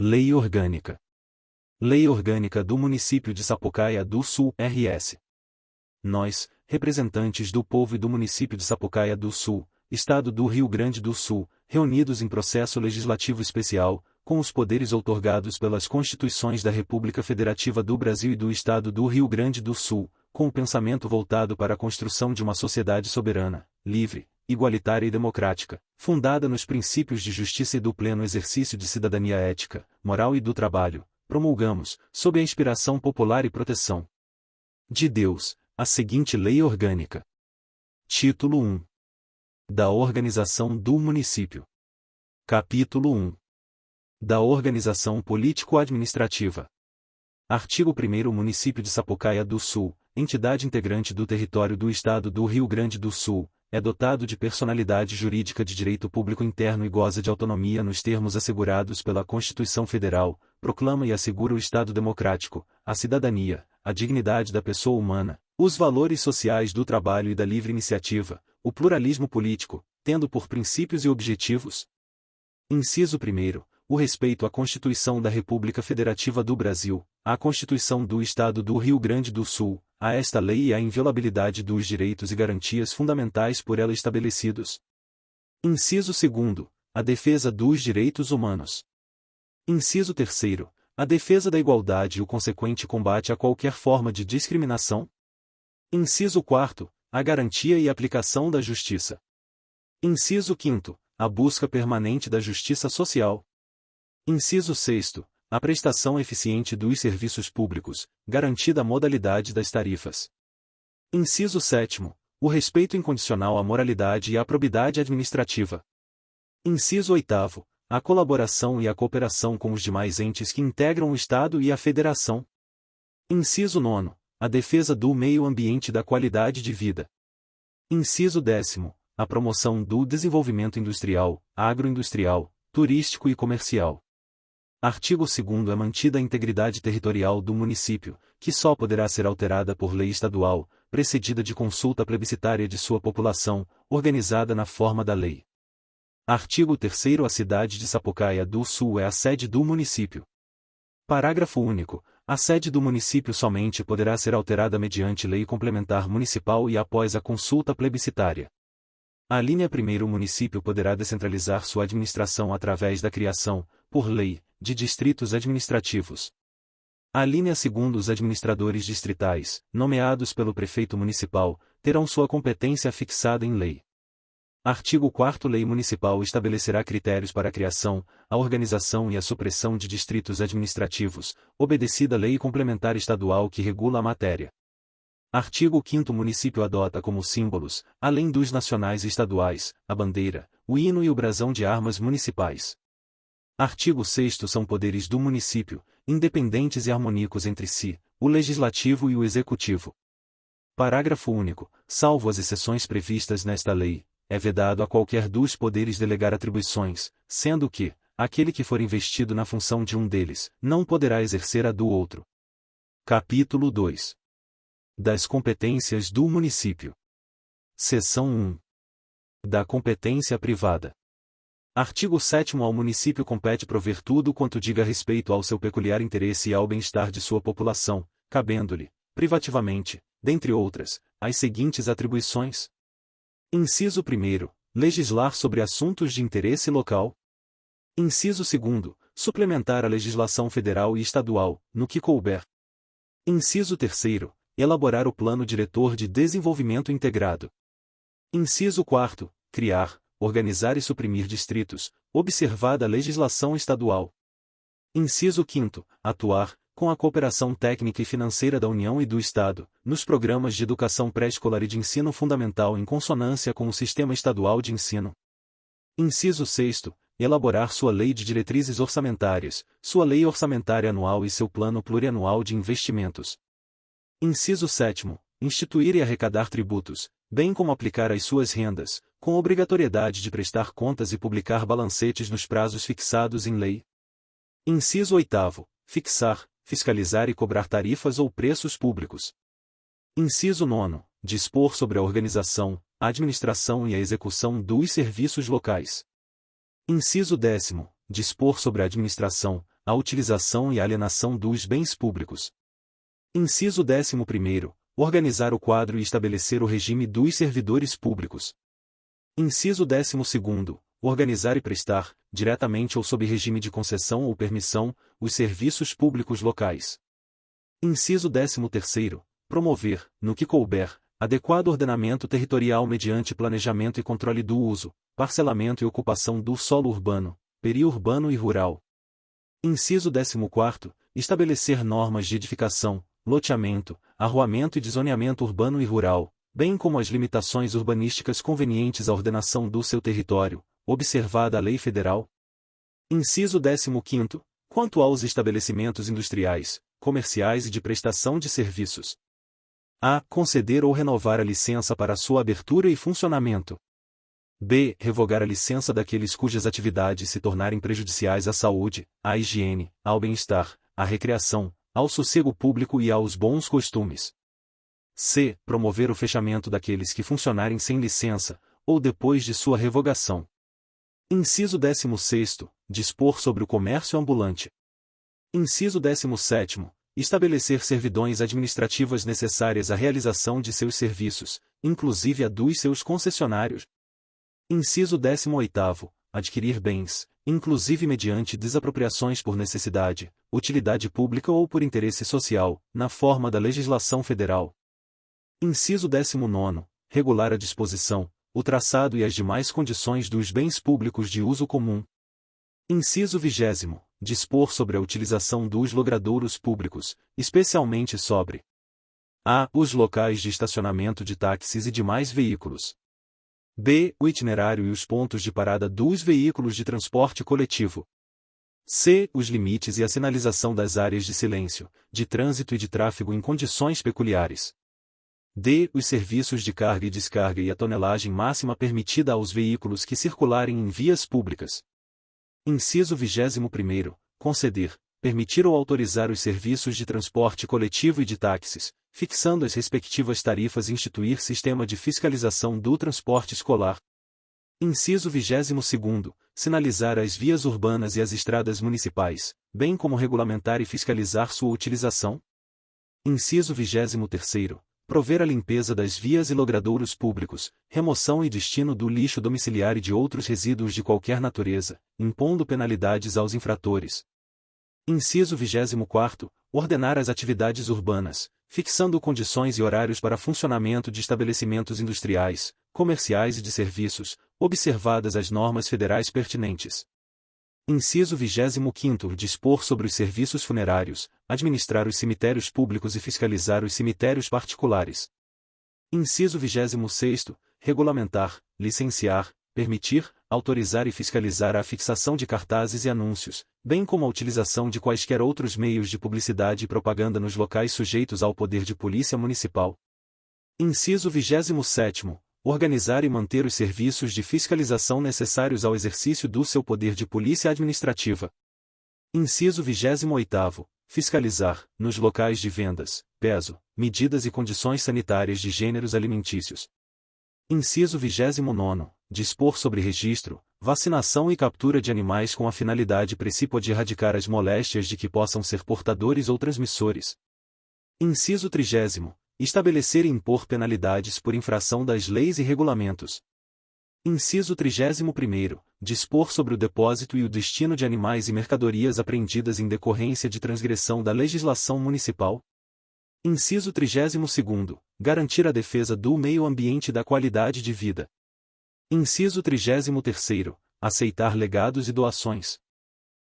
Lei Orgânica. Lei Orgânica do Município de Sapucaia do Sul, RS. Nós, representantes do povo e do município de Sapucaia do Sul, Estado do Rio Grande do Sul, reunidos em processo legislativo especial, com os poderes outorgados pelas Constituições da República Federativa do Brasil e do Estado do Rio Grande do Sul, com o pensamento voltado para a construção de uma sociedade soberana, livre, igualitária e democrática, fundada nos princípios de justiça e do pleno exercício de cidadania ética, moral e do trabalho, promulgamos, sob a inspiração popular e proteção de Deus, a seguinte Lei Orgânica. Título 1. Da Organização do Município. Capítulo 1. Da Organização Político-Administrativa. Artigo 1º. Município de Sapucaia do Sul, entidade integrante do território do Estado do Rio Grande do Sul, é dotado de personalidade jurídica de direito público interno e goza de autonomia nos termos assegurados pela Constituição Federal, proclama e assegura o Estado democrático, a cidadania, a dignidade da pessoa humana, os valores sociais do trabalho e da livre iniciativa, o pluralismo político, tendo por princípios e objetivos: inciso 1º, o respeito à Constituição da República Federativa do Brasil, à Constituição do Estado do Rio Grande do Sul, a esta lei e à inviolabilidade dos direitos e garantias fundamentais por ela estabelecidos. Inciso 2º, a defesa dos direitos humanos. Inciso 3º, a defesa da igualdade e o consequente combate a qualquer forma de discriminação. Inciso 4º, a garantia e aplicação da justiça. Inciso 5º, a busca permanente da justiça social. Inciso 6º, a prestação eficiente dos serviços públicos, garantida a modalidade das tarifas. Inciso 7º, o respeito incondicional à moralidade e à probidade administrativa. Inciso 8º, a colaboração e a cooperação com os demais entes que integram o Estado e a Federação. Inciso 9º, a defesa do meio ambiente e da qualidade de vida. Inciso 10º, a promoção do desenvolvimento industrial, agroindustrial, turístico e comercial. Artigo 2º. É mantida a integridade territorial do município, que só poderá ser alterada por lei estadual, precedida de consulta plebiscitária de sua população, organizada na forma da lei. Artigo 3º. A cidade de Sapucaia do Sul é a sede do município. Parágrafo único. A sede do município somente poderá ser alterada mediante lei complementar municipal e após a consulta plebiscitária. A linha 1º. O município poderá descentralizar sua administração através da criação, por lei, de distritos administrativos. A linha 2º. Os administradores distritais, nomeados pelo prefeito municipal, terão sua competência fixada em lei. Artigo 4º. Lei municipal estabelecerá critérios para a criação, a organização e a supressão de distritos administrativos, obedecida a lei complementar estadual que regula a matéria. Artigo 5º. O município adota como símbolos, além dos nacionais e estaduais, a bandeira, o hino e o brasão de armas municipais. Artigo 6º. São poderes do município, independentes e harmônicos entre si, o legislativo e o executivo. Parágrafo único. Salvo as exceções previstas nesta lei, é vedado a qualquer dos poderes delegar atribuições, sendo que, aquele que for investido na função de um deles, não poderá exercer a do outro. Capítulo 2. Das competências do município. Seção 1. Da competência privada. Artigo 7º. Ao município compete prover tudo quanto diga respeito ao seu peculiar interesse e ao bem-estar de sua população, cabendo-lhe, privativamente, dentre outras, as seguintes atribuições. Inciso 1º. Legislar sobre assuntos de interesse local. Inciso 2º. Suplementar a legislação federal e estadual, no que couber. Inciso 3º. Elaborar o Plano Diretor de Desenvolvimento Integrado. Inciso 4º. Criar, organizar e suprimir distritos, observada a legislação estadual. Inciso 5º. Atuar, com a cooperação técnica e financeira da União e do Estado, nos programas de educação pré-escolar e de ensino fundamental em consonância com o Sistema Estadual de Ensino. Inciso 6º. Elaborar sua lei de diretrizes orçamentárias, sua lei orçamentária anual e seu plano plurianual de investimentos. Inciso 7º. Instituir e arrecadar tributos, bem como aplicar as suas rendas, com obrigatoriedade de prestar contas e publicar balancetes nos prazos fixados em lei. Inciso 8º. Fixar, fiscalizar e cobrar tarifas ou preços públicos. Inciso 9º. Dispor sobre a organização, a administração e a execução dos serviços locais. Inciso 10º. Dispor sobre a administração, a utilização e a alienação dos bens públicos. Inciso 11º. Organizar o quadro e estabelecer o regime dos servidores públicos. Inciso 12º. Organizar e prestar, diretamente ou sob regime de concessão ou permissão, os serviços públicos locais. Inciso 13º. Promover, no que couber, adequado ordenamento territorial mediante planejamento e controle do uso, parcelamento e ocupação do solo urbano, periurbano e rural. Inciso 14º. Estabelecer normas de edificação, loteamento, arruamento e desoneamento urbano e rural, bem como as limitações urbanísticas convenientes à ordenação do seu território, observada a lei federal. Inciso 15º. Quanto aos estabelecimentos industriais, comerciais e de prestação de serviços. A. Conceder ou renovar a licença para sua abertura e funcionamento. B. Revogar a licença daqueles cujas atividades se tornarem prejudiciais à saúde, à higiene, ao bem-estar, à recreação, ao sossego público e aos bons costumes. C. Promover o fechamento daqueles que funcionarem sem licença, ou depois de sua revogação. Inciso 16º. Dispor sobre o comércio ambulante. Inciso 17º. Estabelecer servidões administrativas necessárias à realização de seus serviços, inclusive a dos seus concessionários. Inciso 18º. Adquirir bens, inclusive mediante desapropriações por necessidade, utilidade pública ou por interesse social, na forma da legislação federal. Inciso 19º. Regular a disposição, o traçado e as demais condições dos bens públicos de uso comum. Inciso 20º. Dispor sobre a utilização dos logradouros públicos, especialmente sobre a. Os locais de estacionamento de táxis e demais veículos. B. O itinerário e os pontos de parada dos veículos de transporte coletivo. C. Os limites e a sinalização das áreas de silêncio, de trânsito e de tráfego em condições peculiares. D. Os serviços de carga e descarga e a tonelagem máxima permitida aos veículos que circularem em vias públicas. Inciso 21º. Conceder, permitir ou autorizar os serviços de transporte coletivo e de táxis, fixando as respectivas tarifas e instituir sistema de fiscalização do transporte escolar. Inciso 22º. Sinalizar as vias urbanas e as estradas municipais, bem como regulamentar e fiscalizar sua utilização. Inciso 23º. Prover a limpeza das vias e logradouros públicos, remoção e destino do lixo domiciliar e de outros resíduos de qualquer natureza, impondo penalidades aos infratores. Inciso 24º. Ordenar as atividades urbanas, fixando condições e horários para funcionamento de estabelecimentos industriais, comerciais e de serviços, observadas as normas federais pertinentes. Inciso 25º. Dispor sobre os serviços funerários, administrar os cemitérios públicos e fiscalizar os cemitérios particulares. Inciso 26º. Regulamentar, licenciar, permitir, autorizar e fiscalizar a fixação de cartazes e anúncios, bem como a utilização de quaisquer outros meios de publicidade e propaganda nos locais sujeitos ao poder de polícia municipal. Inciso 27º. Organizar e manter os serviços de fiscalização necessários ao exercício do seu poder de polícia administrativa. Inciso 28º. Fiscalizar, nos locais de vendas, peso, medidas e condições sanitárias de gêneros alimentícios. Inciso 29º. Dispor sobre registro, vacinação e captura de animais com a finalidade precípua de erradicar as moléstias de que possam ser portadores ou transmissores. Inciso 30º. Estabelecer e impor penalidades por infração das leis e regulamentos. Inciso 31º. Dispor sobre o depósito e o destino de animais e mercadorias apreendidas em decorrência de transgressão da legislação municipal. Inciso 32º. Garantir a defesa do meio ambiente e da qualidade de vida. Inciso 33º. Aceitar legados e doações.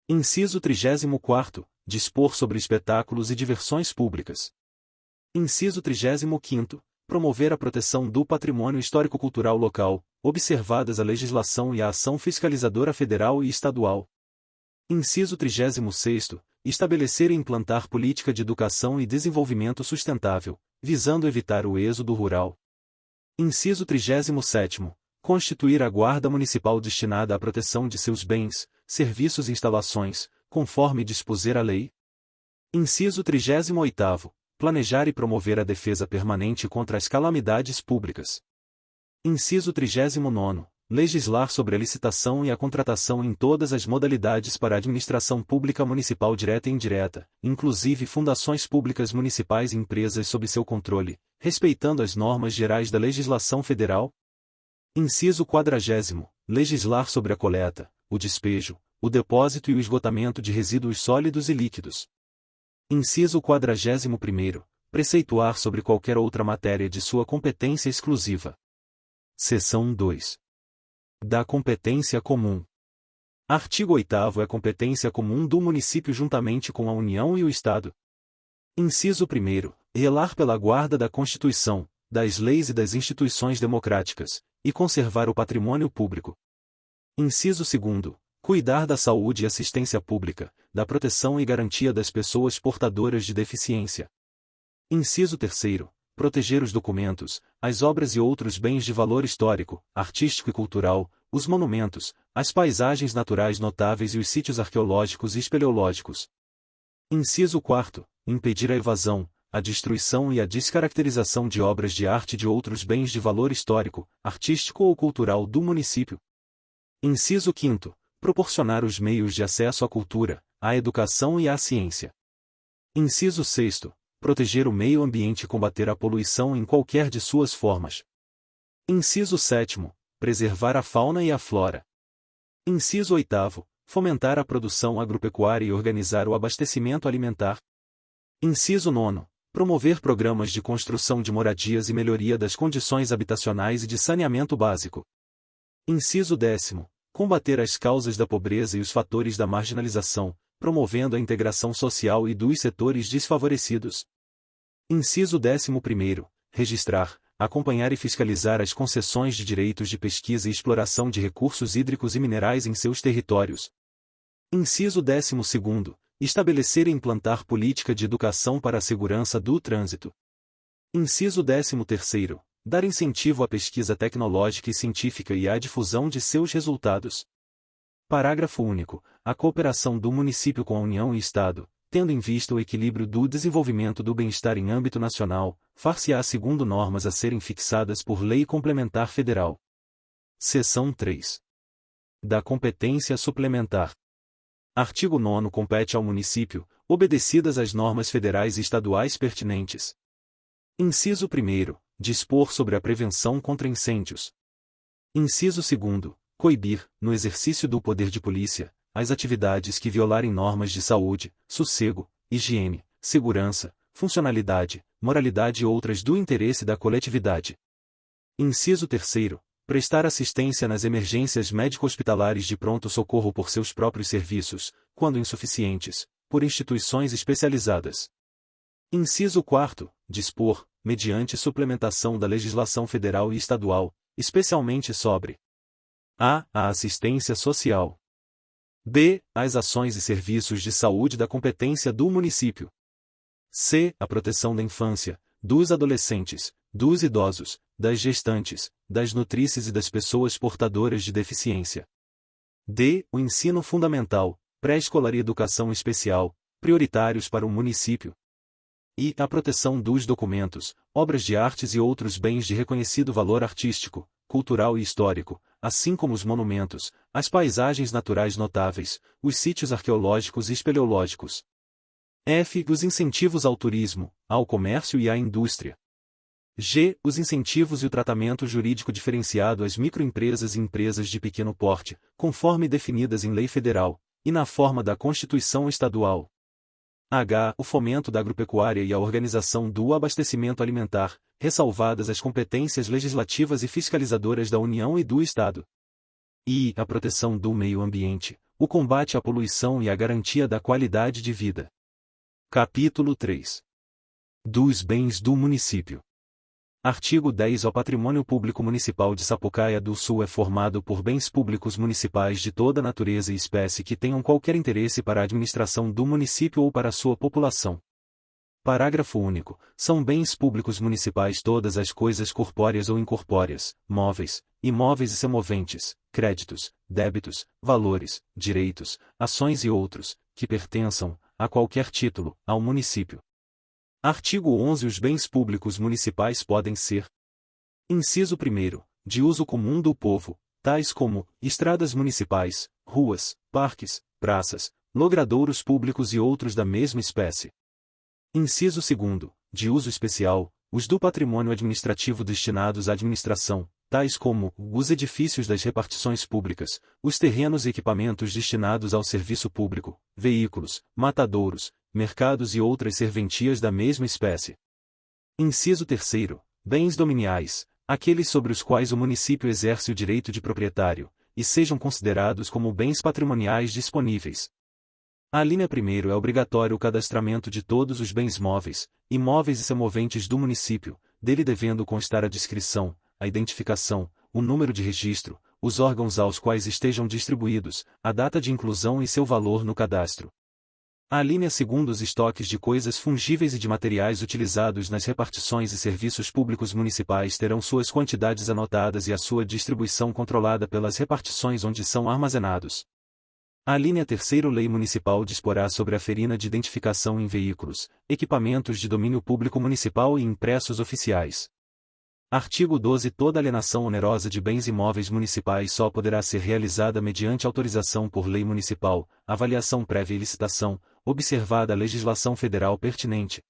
Inciso 34º. Dispor sobre espetáculos e diversões públicas. Inciso 35º. Promover a proteção do patrimônio histórico-cultural local, observadas a legislação e a ação fiscalizadora federal e estadual. Inciso 36º. Estabelecer e implantar política de educação e desenvolvimento sustentável, visando evitar o êxodo rural. Inciso 37º. Constituir a Guarda Municipal destinada à proteção de seus bens, serviços e instalações, conforme dispuser a lei. Inciso 38º. Planejar e promover a defesa permanente contra as calamidades públicas. Inciso 39º. legislar sobre a licitação e a contratação em todas as modalidades para a administração pública municipal direta e indireta, inclusive fundações públicas municipais e empresas sob seu controle, respeitando as normas gerais da legislação federal. Inciso 40º, legislar sobre a coleta, o despejo, o depósito e o esgotamento de resíduos sólidos e líquidos. Inciso 41º, preceituar sobre qualquer outra matéria de sua competência exclusiva. Seção 2. Da competência comum. Artigo 8º é competência comum do município juntamente com a União e o Estado. Inciso 1º, zelar pela guarda da Constituição, das leis e das instituições democráticas, e conservar o patrimônio público. Inciso 2º, cuidar da saúde e assistência pública, da proteção e garantia das pessoas portadoras de deficiência. Inciso 3º, proteger os documentos, as obras e outros bens de valor histórico, artístico e cultural, os monumentos, as paisagens naturais notáveis e os sítios arqueológicos e espeleológicos. Inciso 4º, impedir a evasão, a destruição e a descaracterização de obras de arte e de outros bens de valor histórico, artístico ou cultural do município. Inciso 5º, proporcionar os meios de acesso à cultura, à educação e à ciência. Inciso 6º, proteger o meio ambiente e combater a poluição em qualquer de suas formas. Inciso 7º, preservar a fauna e a flora. Inciso 8º, fomentar a produção agropecuária e organizar o abastecimento alimentar. Inciso 9º, promover programas de construção de moradias e melhoria das condições habitacionais e de saneamento básico. Inciso 10º, combater as causas da pobreza e os fatores da marginalização, promovendo a integração social e dos setores desfavorecidos. Inciso 11º, registrar, acompanhar e fiscalizar as concessões de direitos de pesquisa e exploração de recursos hídricos e minerais em seus territórios. Inciso 12º, estabelecer e implantar política de educação para a segurança do trânsito. Inciso 13º, dar incentivo à pesquisa tecnológica e científica e à difusão de seus resultados. Parágrafo único. A cooperação do município com a União e Estado, tendo em vista o equilíbrio do desenvolvimento do bem-estar em âmbito nacional, far-se-á segundo normas a serem fixadas por lei complementar federal. Seção 3. Da competência suplementar. Artigo 9º compete ao município, obedecidas as normas federais e estaduais pertinentes. Inciso 1º, dispor sobre a prevenção contra incêndios. Inciso 2º, coibir, no exercício do poder de polícia, as atividades que violarem normas de saúde, sossego, higiene, segurança, funcionalidade, moralidade e outras do interesse da coletividade. Inciso 3º, prestar assistência nas emergências médico-hospitalares de pronto-socorro por seus próprios serviços, quando insuficientes, por instituições especializadas. Inciso 4º, dispor, mediante suplementação da legislação federal e estadual, especialmente sobre a assistência social. B. As ações e serviços de saúde da competência do município. C. A proteção da infância, dos adolescentes, dos idosos, das gestantes, das nutrícias e das pessoas portadoras de deficiência. D. O ensino fundamental, pré-escolar e educação especial, prioritários para o município. E. A proteção dos documentos, obras de artes e outros bens de reconhecido valor artístico, cultural e histórico, assim como os monumentos, as paisagens naturais notáveis, os sítios arqueológicos e espeleológicos. F. Os incentivos ao turismo, ao comércio e à indústria. G. Os incentivos e o tratamento jurídico diferenciado às microempresas e empresas de pequeno porte, conforme definidas em lei federal, e na forma da Constituição Estadual. H. O fomento da agropecuária e a organização do abastecimento alimentar, ressalvadas as competências legislativas e fiscalizadoras da União e do Estado. I. A proteção do meio ambiente, o combate à poluição e a garantia da qualidade de vida. Capítulo 3. Dos bens do município. Artigo 10. O patrimônio público municipal de Sapucaia do Sul é formado por bens públicos municipais de toda natureza e espécie que tenham qualquer interesse para a administração do município ou para a sua população. Parágrafo único. São bens públicos municipais todas as coisas corpóreas ou incorpóreas, móveis, imóveis e semoventes, créditos, débitos, valores, direitos, ações e outros, que pertençam, a qualquer título, ao município. Artigo 11. Os bens públicos municipais podem ser: inciso 1º, de uso comum do povo, tais como estradas municipais, ruas, parques, praças, logradouros públicos e outros da mesma espécie. Inciso 2º, de uso especial, os do patrimônio administrativo destinados à administração, tais como os edifícios das repartições públicas, os terrenos e equipamentos destinados ao serviço público, veículos, matadouros, mercados e outras serventias da mesma espécie. Inciso 3º, bens dominiais, aqueles sobre os quais o município exerce o direito de proprietário, e sejam considerados como bens patrimoniais disponíveis. A linha 1º é obrigatório o cadastramento de todos os bens móveis, imóveis e semoventes do município, dele devendo constar a descrição, a identificação, o número de registro, os órgãos aos quais estejam distribuídos, a data de inclusão e seu valor no cadastro. A linha 2º os estoques de coisas fungíveis e de materiais utilizados nas repartições e serviços públicos municipais terão suas quantidades anotadas e a sua distribuição controlada pelas repartições onde são armazenados. A linha 3º Lei Municipal disporá sobre a ferina de identificação em veículos, equipamentos de domínio público municipal e impressos oficiais. Artigo 12 Toda alienação onerosa de bens imóveis municipais só poderá ser realizada mediante autorização por lei municipal, avaliação prévia e licitação, observada a legislação federal pertinente.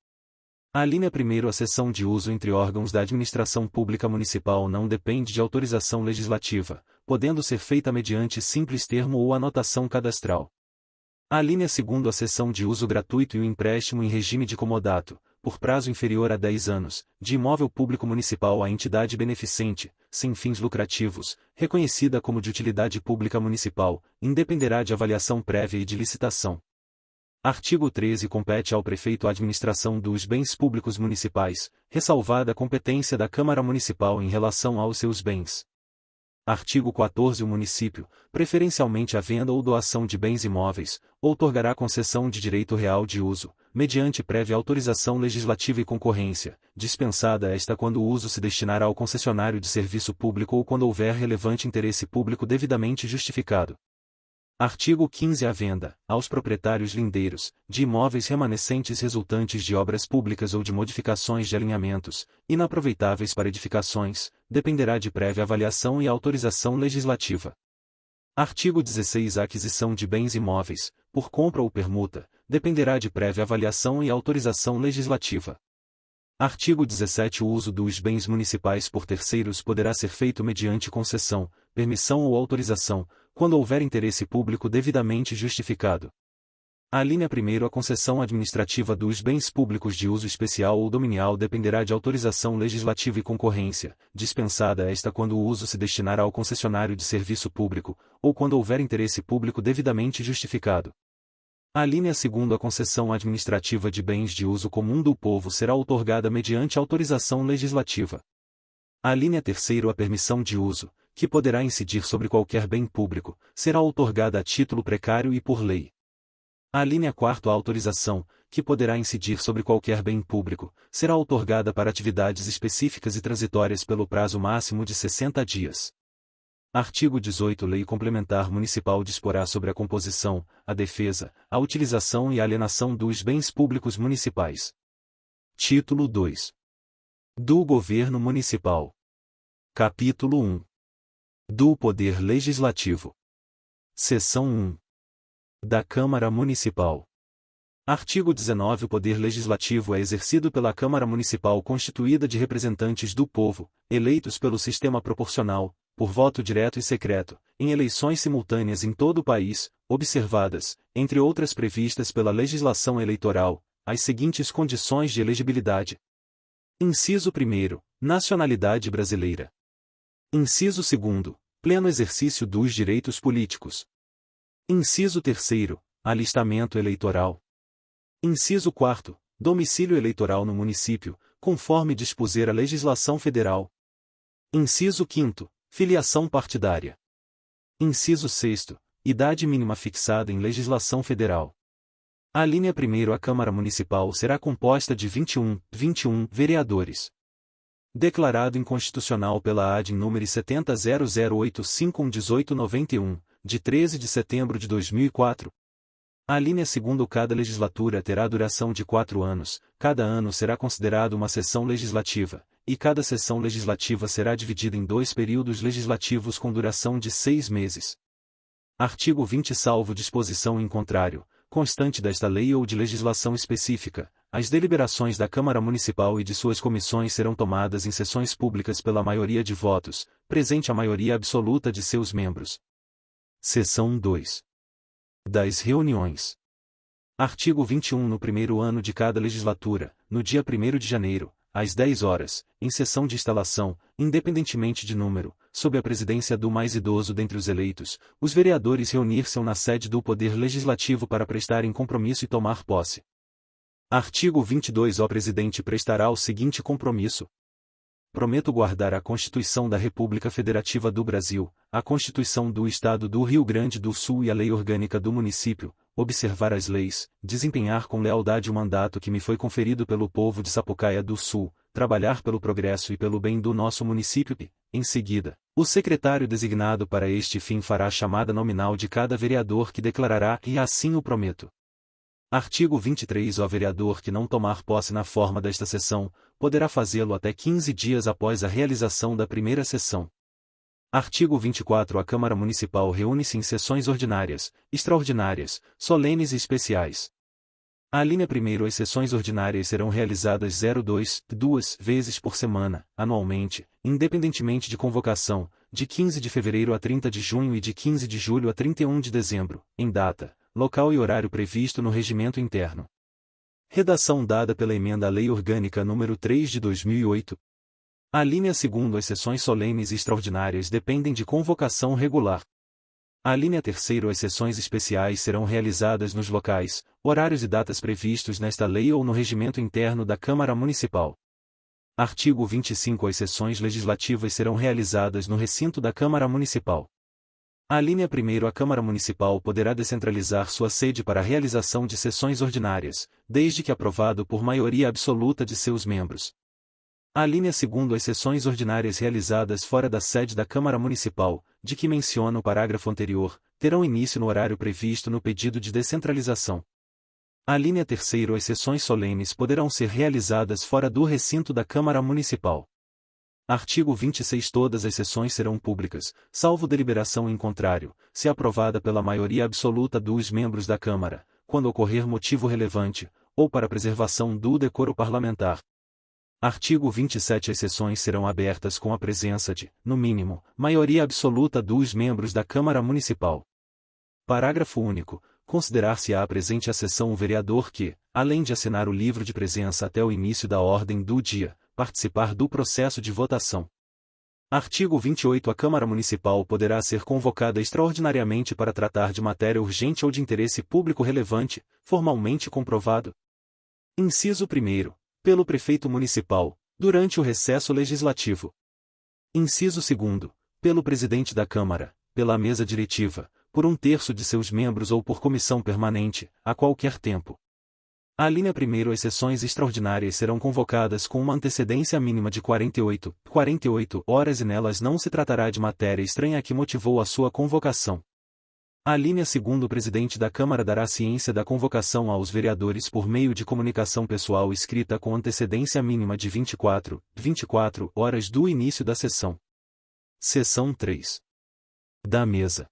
A linha 1º A cessão de uso entre órgãos da administração pública municipal não depende de autorização legislativa, podendo ser feita mediante simples termo ou anotação cadastral. A linha 2º A cessão de uso gratuito e o empréstimo em regime de comodato, por prazo inferior a 10 anos, de imóvel público municipal à entidade beneficente, sem fins lucrativos, reconhecida como de utilidade pública municipal, independerá de avaliação prévia e de licitação. Artigo 13 Compete ao prefeito a administração dos bens públicos municipais, ressalvada a competência da Câmara Municipal em relação aos seus bens. Artigo 14 O município, preferencialmente a venda ou doação de bens imóveis, outorgará concessão de direito real de uso, mediante prévia autorização legislativa e concorrência, dispensada esta quando o uso se destinar ao concessionário de serviço público ou quando houver relevante interesse público devidamente justificado. Artigo 15 A venda, aos proprietários lindeiros, de imóveis remanescentes resultantes de obras públicas ou de modificações de alinhamentos, inaproveitáveis para edificações, dependerá de prévia avaliação e autorização legislativa. Artigo 16 A aquisição de bens imóveis, por compra ou permuta, dependerá de prévia avaliação e autorização legislativa. Artigo 17 O uso dos bens municipais por terceiros poderá ser feito mediante concessão, permissão ou autorização, quando houver interesse público devidamente justificado. A linha 1º A concessão administrativa dos bens públicos de uso especial ou dominial dependerá de autorização legislativa e concorrência, dispensada esta quando o uso se destinar ao concessionário de serviço público, ou quando houver interesse público devidamente justificado. A linha 2º A concessão administrativa de bens de uso comum do povo será outorgada mediante autorização legislativa. A linha 3º A permissão de uso, que poderá incidir sobre qualquer bem público, será outorgada a título precário e por lei. A linha 4º A autorização, que poderá incidir sobre qualquer bem público, será outorgada para atividades específicas e transitórias pelo prazo máximo de 60 dias. Artigo 18 Lei Complementar Municipal disporá sobre a composição, a defesa, a utilização e a alienação dos bens públicos municipais. Título 2. Do Governo Municipal. Capítulo 1. Do Poder Legislativo. Seção 1. Da Câmara Municipal. Artigo 19 O Poder Legislativo é exercido pela Câmara Municipal constituída de representantes do povo, eleitos pelo sistema proporcional, por voto direto e secreto, em eleições simultâneas em todo o país, observadas, entre outras previstas pela legislação eleitoral, as seguintes condições de elegibilidade. Inciso 1º. Nacionalidade brasileira. Inciso 2º. Pleno exercício dos direitos políticos. Inciso 3º. Alistamento eleitoral. Inciso 4º. Domicílio eleitoral no município, conforme dispuser a legislação federal. Inciso 5º. Filiação partidária. Inciso 6º. Idade mínima fixada em legislação federal. A linha 1º A Câmara Municipal será composta de 21 vereadores. Declarado inconstitucional pela AD número 70.00851/1891, de 13 de setembro de 2004. A linha 2º Cada legislatura terá duração de 4 anos, cada ano será considerado uma sessão legislativa, e cada sessão legislativa será dividida em 2 períodos legislativos com duração de 6 meses. Artigo 20. Salvo disposição em contrário, constante desta lei ou de legislação específica, as deliberações da Câmara Municipal e de suas comissões serão tomadas em sessões públicas pela maioria de votos, presente a maioria absoluta de seus membros. Seção 2. Das reuniões. Artigo 21. No primeiro ano de cada legislatura, no dia 1º de janeiro, às 10 horas, em sessão de instalação, independentemente de número, sob a presidência do mais idoso dentre os eleitos, os vereadores reunir-se na sede do Poder Legislativo para prestarem compromisso e tomar posse. Artigo 22. O presidente prestará o seguinte compromisso: prometo guardar a Constituição da República Federativa do Brasil, a Constituição do Estado do Rio Grande do Sul e a Lei Orgânica do Município, observar as leis, desempenhar com lealdade o mandato que me foi conferido pelo povo de Sapucaia do Sul, trabalhar pelo progresso e pelo bem do nosso município e, em seguida, o secretário designado para este fim fará a chamada nominal de cada vereador que declarará e assim o prometo. Artigo 23. O vereador que não tomar posse na forma desta sessão, poderá fazê-lo até 15 dias após a realização da primeira sessão. Artigo 24. A Câmara Municipal reúne-se em sessões ordinárias, extraordinárias, solenes e especiais. A linha 1. As sessões ordinárias serão realizadas 2 vezes por semana, anualmente, independentemente de convocação, de 15 de fevereiro a 30 de junho e de 15 de julho a 31 de dezembro, em data, local e horário previsto no regimento interno. Redação dada pela Emenda à Lei Orgânica nº 3 de 2008. A linha 2. As sessões solenes e extraordinárias dependem de convocação regular. A linha 3. As sessões especiais serão realizadas nos locais, horários e datas previstos nesta lei ou no regimento interno da Câmara Municipal. Artigo 25. As sessões legislativas serão realizadas no recinto da Câmara Municipal. A linha 1. A Câmara Municipal poderá descentralizar sua sede para a realização de sessões ordinárias, desde que aprovado por maioria absoluta de seus membros. A linha 2. As sessões ordinárias realizadas fora da sede da Câmara Municipal, de que menciona o parágrafo anterior, terão início no horário previsto no pedido de descentralização. A linha 3. As sessões solenes poderão ser realizadas fora do recinto da Câmara Municipal. Artigo 26. Todas as sessões serão públicas, salvo deliberação em contrário, se aprovada pela maioria absoluta dos membros da Câmara, quando ocorrer motivo relevante, ou para preservação do decoro parlamentar. Artigo 27. As sessões serão abertas com a presença de, no mínimo, maioria absoluta dos membros da Câmara Municipal. Parágrafo único. Considerar-se-á presente à sessão o vereador que, além de assinar o livro de presença até o início da ordem do dia, participar do processo de votação. Artigo 28. A Câmara Municipal poderá ser convocada extraordinariamente para tratar de matéria urgente ou de interesse público relevante, formalmente comprovado. Inciso 1. Pelo Prefeito Municipal, durante o recesso legislativo. Inciso 2. Pelo Presidente da Câmara, pela Mesa Diretiva, por 1/3 de seus membros ou por comissão permanente, a qualquer tempo. A linha 1. As sessões extraordinárias serão convocadas com uma antecedência mínima de 48 horas e nelas não se tratará de matéria estranha que motivou a sua convocação. A linha 2. O Presidente da Câmara dará ciência da convocação aos vereadores por meio de comunicação pessoal escrita com antecedência mínima de 24 horas do início da sessão. Seção 3. Da Mesa.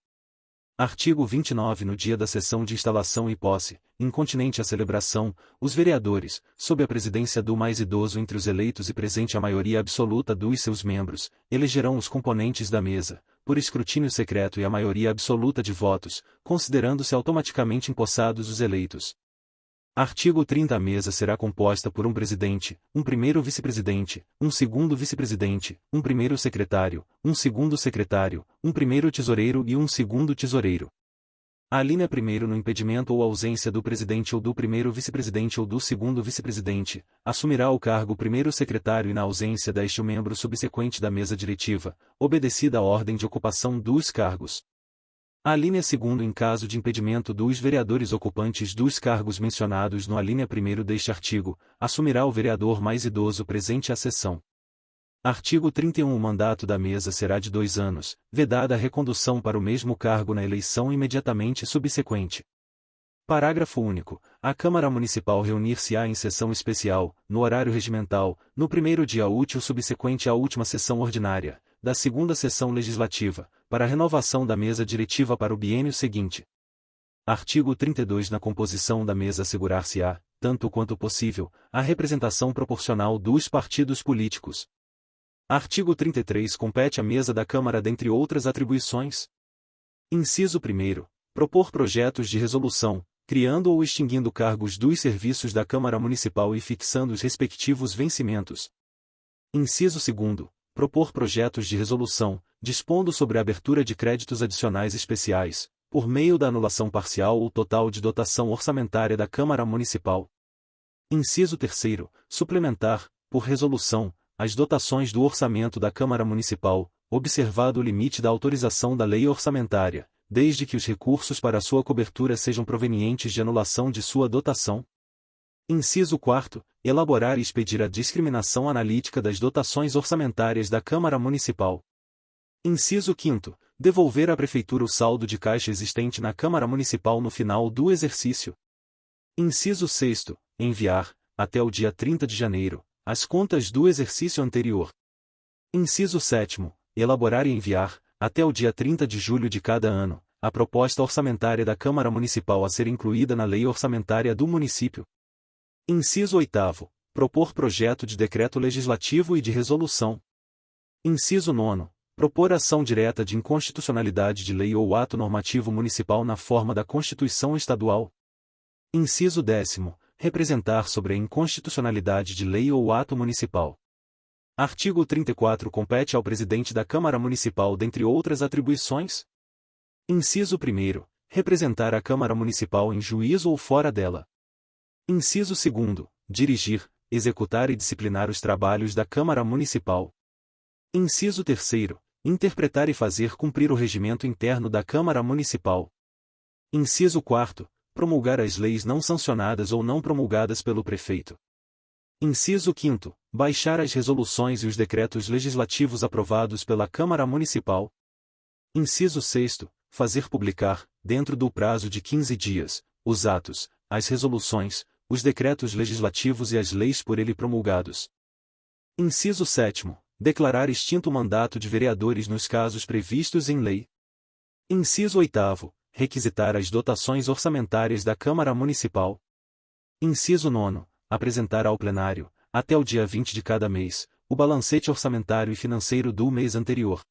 Artigo 29. No dia da sessão de instalação e posse, incontinente à celebração, os vereadores, sob a presidência do mais idoso entre os eleitos e presente a maioria absoluta dos seus membros, elegerão os componentes da mesa, por escrutínio secreto e a maioria absoluta de votos, considerando-se automaticamente empossados os eleitos. Artigo 30. A mesa será composta por um presidente, um primeiro vice-presidente, um segundo vice-presidente, um primeiro secretário, um segundo secretário, um primeiro tesoureiro e um segundo tesoureiro. A linha 1. No impedimento ou ausência do presidente ou do primeiro vice-presidente ou do segundo vice-presidente, assumirá o cargo o primeiro secretário e na ausência deste o membro subsequente da mesa diretiva, obedecida a ordem de ocupação dos cargos. A linha 2. Em caso de impedimento dos vereadores ocupantes dos cargos mencionados no alínea 1 deste artigo, assumirá o vereador mais idoso presente à sessão. Artigo 31. O mandato da mesa será de 2 anos, vedada a recondução para o mesmo cargo na eleição imediatamente subsequente. Parágrafo único. A Câmara Municipal reunir-se-á em sessão especial, no horário regimental, no primeiro dia útil subsequente à última sessão ordinária, da segunda sessão legislativa, para a renovação da mesa diretiva para o biênio seguinte. Artigo 32. Na composição da mesa assegurar-se-á, tanto quanto possível, a representação proporcional dos partidos políticos. Artigo 33. Compete à mesa da Câmara dentre outras atribuições. Inciso 1. Propor projetos de resolução, criando ou extinguindo cargos dos serviços da Câmara Municipal e fixando os respectivos vencimentos. Inciso 2. Propor projetos de resolução, dispondo sobre a abertura de créditos adicionais especiais, por meio da anulação parcial ou total de dotação orçamentária da Câmara Municipal. Inciso 3. Suplementar, por resolução, as dotações do orçamento da Câmara Municipal, observado o limite da autorização da lei orçamentária, desde que os recursos para sua cobertura sejam provenientes de anulação de sua dotação. Inciso 4. Elaborar e expedir a discriminação analítica das dotações orçamentárias da Câmara Municipal. Inciso 5. Devolver à Prefeitura o saldo de caixa existente na Câmara Municipal no final do exercício. Inciso 6. Enviar, até o dia 30 de janeiro, as contas do exercício anterior. Inciso 7. Elaborar e enviar, até o dia 30 de julho de cada ano, a proposta orçamentária da Câmara Municipal a ser incluída na lei orçamentária do município. Inciso 8. Propor projeto de decreto legislativo e de resolução. Inciso 9. Propor ação direta de inconstitucionalidade de lei ou ato normativo municipal na forma da Constituição Estadual. Inciso 10. Representar sobre a inconstitucionalidade de lei ou ato municipal. Artigo 34. Compete ao presidente da Câmara Municipal dentre outras atribuições. Inciso 1. Representar a Câmara Municipal em juízo ou fora dela. Inciso 2. Dirigir, executar e disciplinar os trabalhos da Câmara Municipal. Inciso 3. Interpretar e fazer cumprir o regimento interno da Câmara Municipal. Inciso 4. Promulgar as leis não sancionadas ou não promulgadas pelo prefeito. Inciso 5. Baixar as resoluções e os decretos legislativos aprovados pela Câmara Municipal. Inciso 6. Fazer publicar, dentro do prazo de 15 dias, os atos, as resoluções, os decretos legislativos e as leis por ele promulgados. Inciso 7. Declarar extinto o mandato de vereadores nos casos previstos em lei. Inciso 8. Requisitar as dotações orçamentárias da Câmara Municipal. Inciso 9. Apresentar ao plenário, até o dia 20 de cada mês, o balancete orçamentário e financeiro do mês anterior.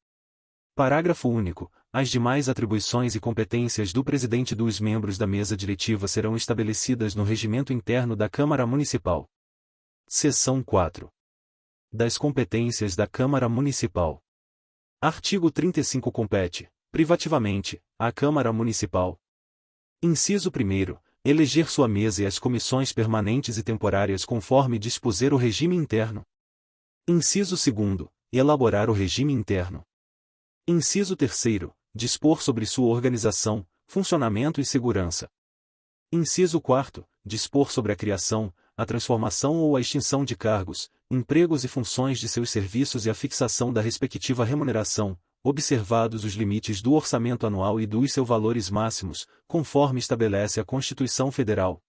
Parágrafo único. As demais atribuições e competências do presidente e dos membros da mesa diretiva serão estabelecidas no regimento interno da Câmara Municipal. Seção 4. Das competências da Câmara Municipal. Artigo 35. Compete, privativamente, à Câmara Municipal. Inciso 1. Eleger sua mesa e as comissões permanentes e temporárias conforme dispuser o regime interno. Inciso 2. Elaborar o regime interno. Inciso 3. Dispor sobre sua organização, funcionamento e segurança. Inciso 4. Dispor sobre a criação, a transformação ou a extinção de cargos, empregos e funções de seus serviços e a fixação da respectiva remuneração, observados os limites do orçamento anual e dos seus valores máximos, conforme estabelece a Constituição Federal.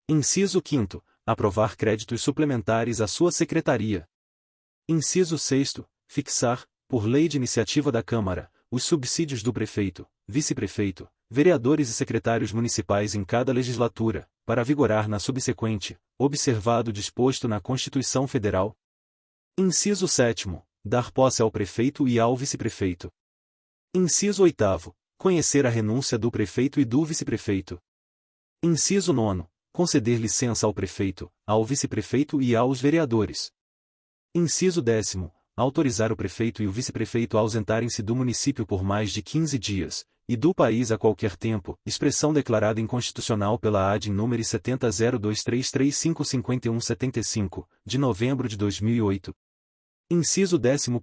Inciso 5. Aprovar créditos suplementares à sua secretaria. Inciso 6. Fixar, por lei de iniciativa da Câmara, os subsídios do prefeito, vice-prefeito, vereadores e secretários municipais em cada legislatura, para vigorar na subsequente, observado o disposto na Constituição Federal. Inciso 7. Dar posse ao prefeito e ao vice-prefeito. Inciso 8. Conhecer a renúncia do prefeito e do vice-prefeito. Inciso 9. Conceder licença ao prefeito, ao vice-prefeito e aos vereadores. Inciso 10. Autorizar o prefeito e o vice-prefeito a ausentarem-se do município por mais de 15 dias, e do país a qualquer tempo, expressão declarada inconstitucional pela AD número 70.0233555175, de novembro de 2008. Inciso 11.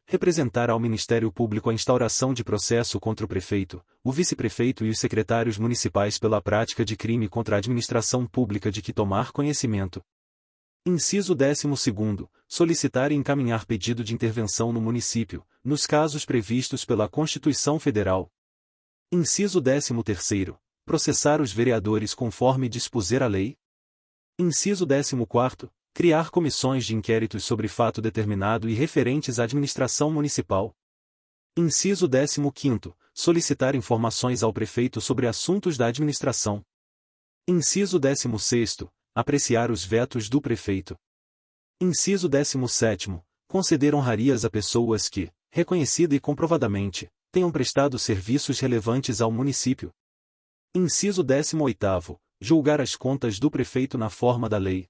Representar ao Ministério Público a instauração de processo contra o prefeito, o vice-prefeito e os secretários municipais pela prática de crime contra a administração pública de que tomar conhecimento. Inciso 12. Solicitar e encaminhar pedido de intervenção no município, nos casos previstos pela Constituição Federal. Inciso 13. processar os vereadores conforme dispuser a lei. Inciso 14º, criar comissões de inquéritos sobre fato determinado e referentes à administração municipal. Inciso 15º, solicitar informações ao prefeito sobre assuntos da administração. Inciso 16º, apreciar os vetos do prefeito. Inciso 17º, conceder honrarias a pessoas que, reconhecida e comprovadamente, tenham prestado serviços relevantes ao município. Inciso 18º, julgar as contas do prefeito na forma da lei.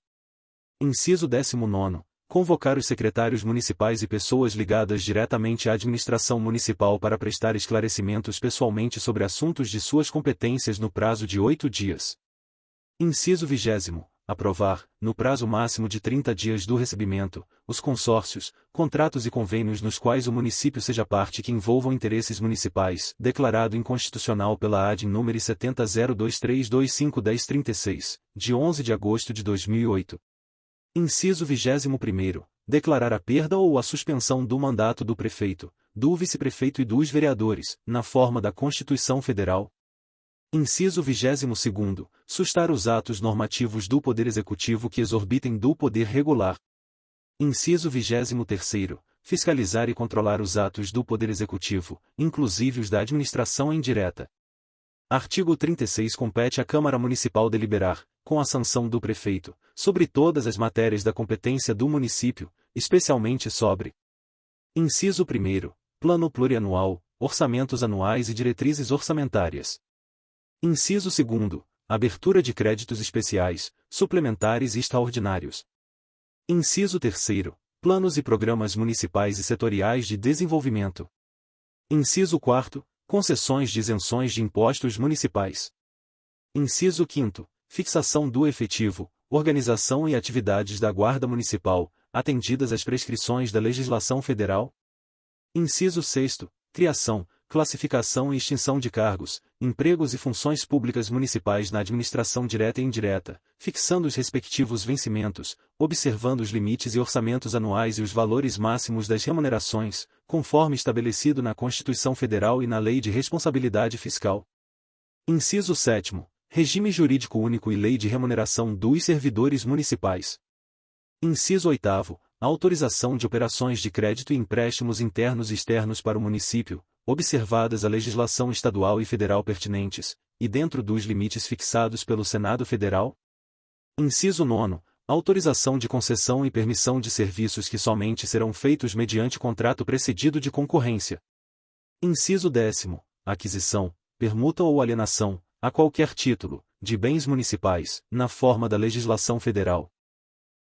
Inciso 19º, convocar os secretários municipais e pessoas ligadas diretamente à administração municipal para prestar esclarecimentos pessoalmente sobre assuntos de suas competências no prazo de 8 dias. Inciso 20º, aprovar, no prazo máximo de 30 dias do recebimento, os consórcios, contratos e convênios nos quais o município seja parte que envolvam interesses municipais, declarado inconstitucional pela AD número 70.02325/1036, de 11 de agosto de 2008. Inciso 21º, declarar a perda ou a suspensão do mandato do prefeito, do vice-prefeito e dos vereadores, na forma da Constituição Federal. Inciso 22º, sustar os atos normativos do Poder Executivo que exorbitem do poder regular. Inciso 23º, fiscalizar e controlar os atos do Poder Executivo, inclusive os da administração indireta. Artigo 36. Compete à Câmara Municipal deliberar, com a sanção do prefeito, sobre todas as matérias da competência do município, especialmente sobre: Inciso 1º, Plano Plurianual, Orçamentos Anuais e Diretrizes Orçamentárias. Inciso 2º, abertura de créditos especiais, suplementares e extraordinários. Inciso 3º, planos e programas municipais e setoriais de desenvolvimento. Inciso 4º, concessões de isenções de impostos municipais. Inciso 5º, fixação do efetivo, organização e atividades da Guarda Municipal, atendidas as prescrições da legislação federal. Inciso 6º, criação, classificação e extinção de cargos, empregos e funções públicas municipais na administração direta e indireta, fixando os respectivos vencimentos, observando os limites e orçamentos anuais e os valores máximos das remunerações, conforme estabelecido na Constituição Federal e na Lei de Responsabilidade Fiscal. Inciso 7º, regime jurídico único e lei de remuneração dos servidores municipais. Inciso 8º, autorização de operações de crédito e empréstimos internos e externos para o município, observadas a legislação estadual e federal pertinentes, e dentro dos limites fixados pelo Senado Federal. Inciso 9º, autorização de concessão e permissão de serviços que somente serão feitos mediante contrato precedido de concorrência. Inciso 10º, aquisição, permuta ou alienação, a qualquer título, de bens municipais, na forma da legislação federal.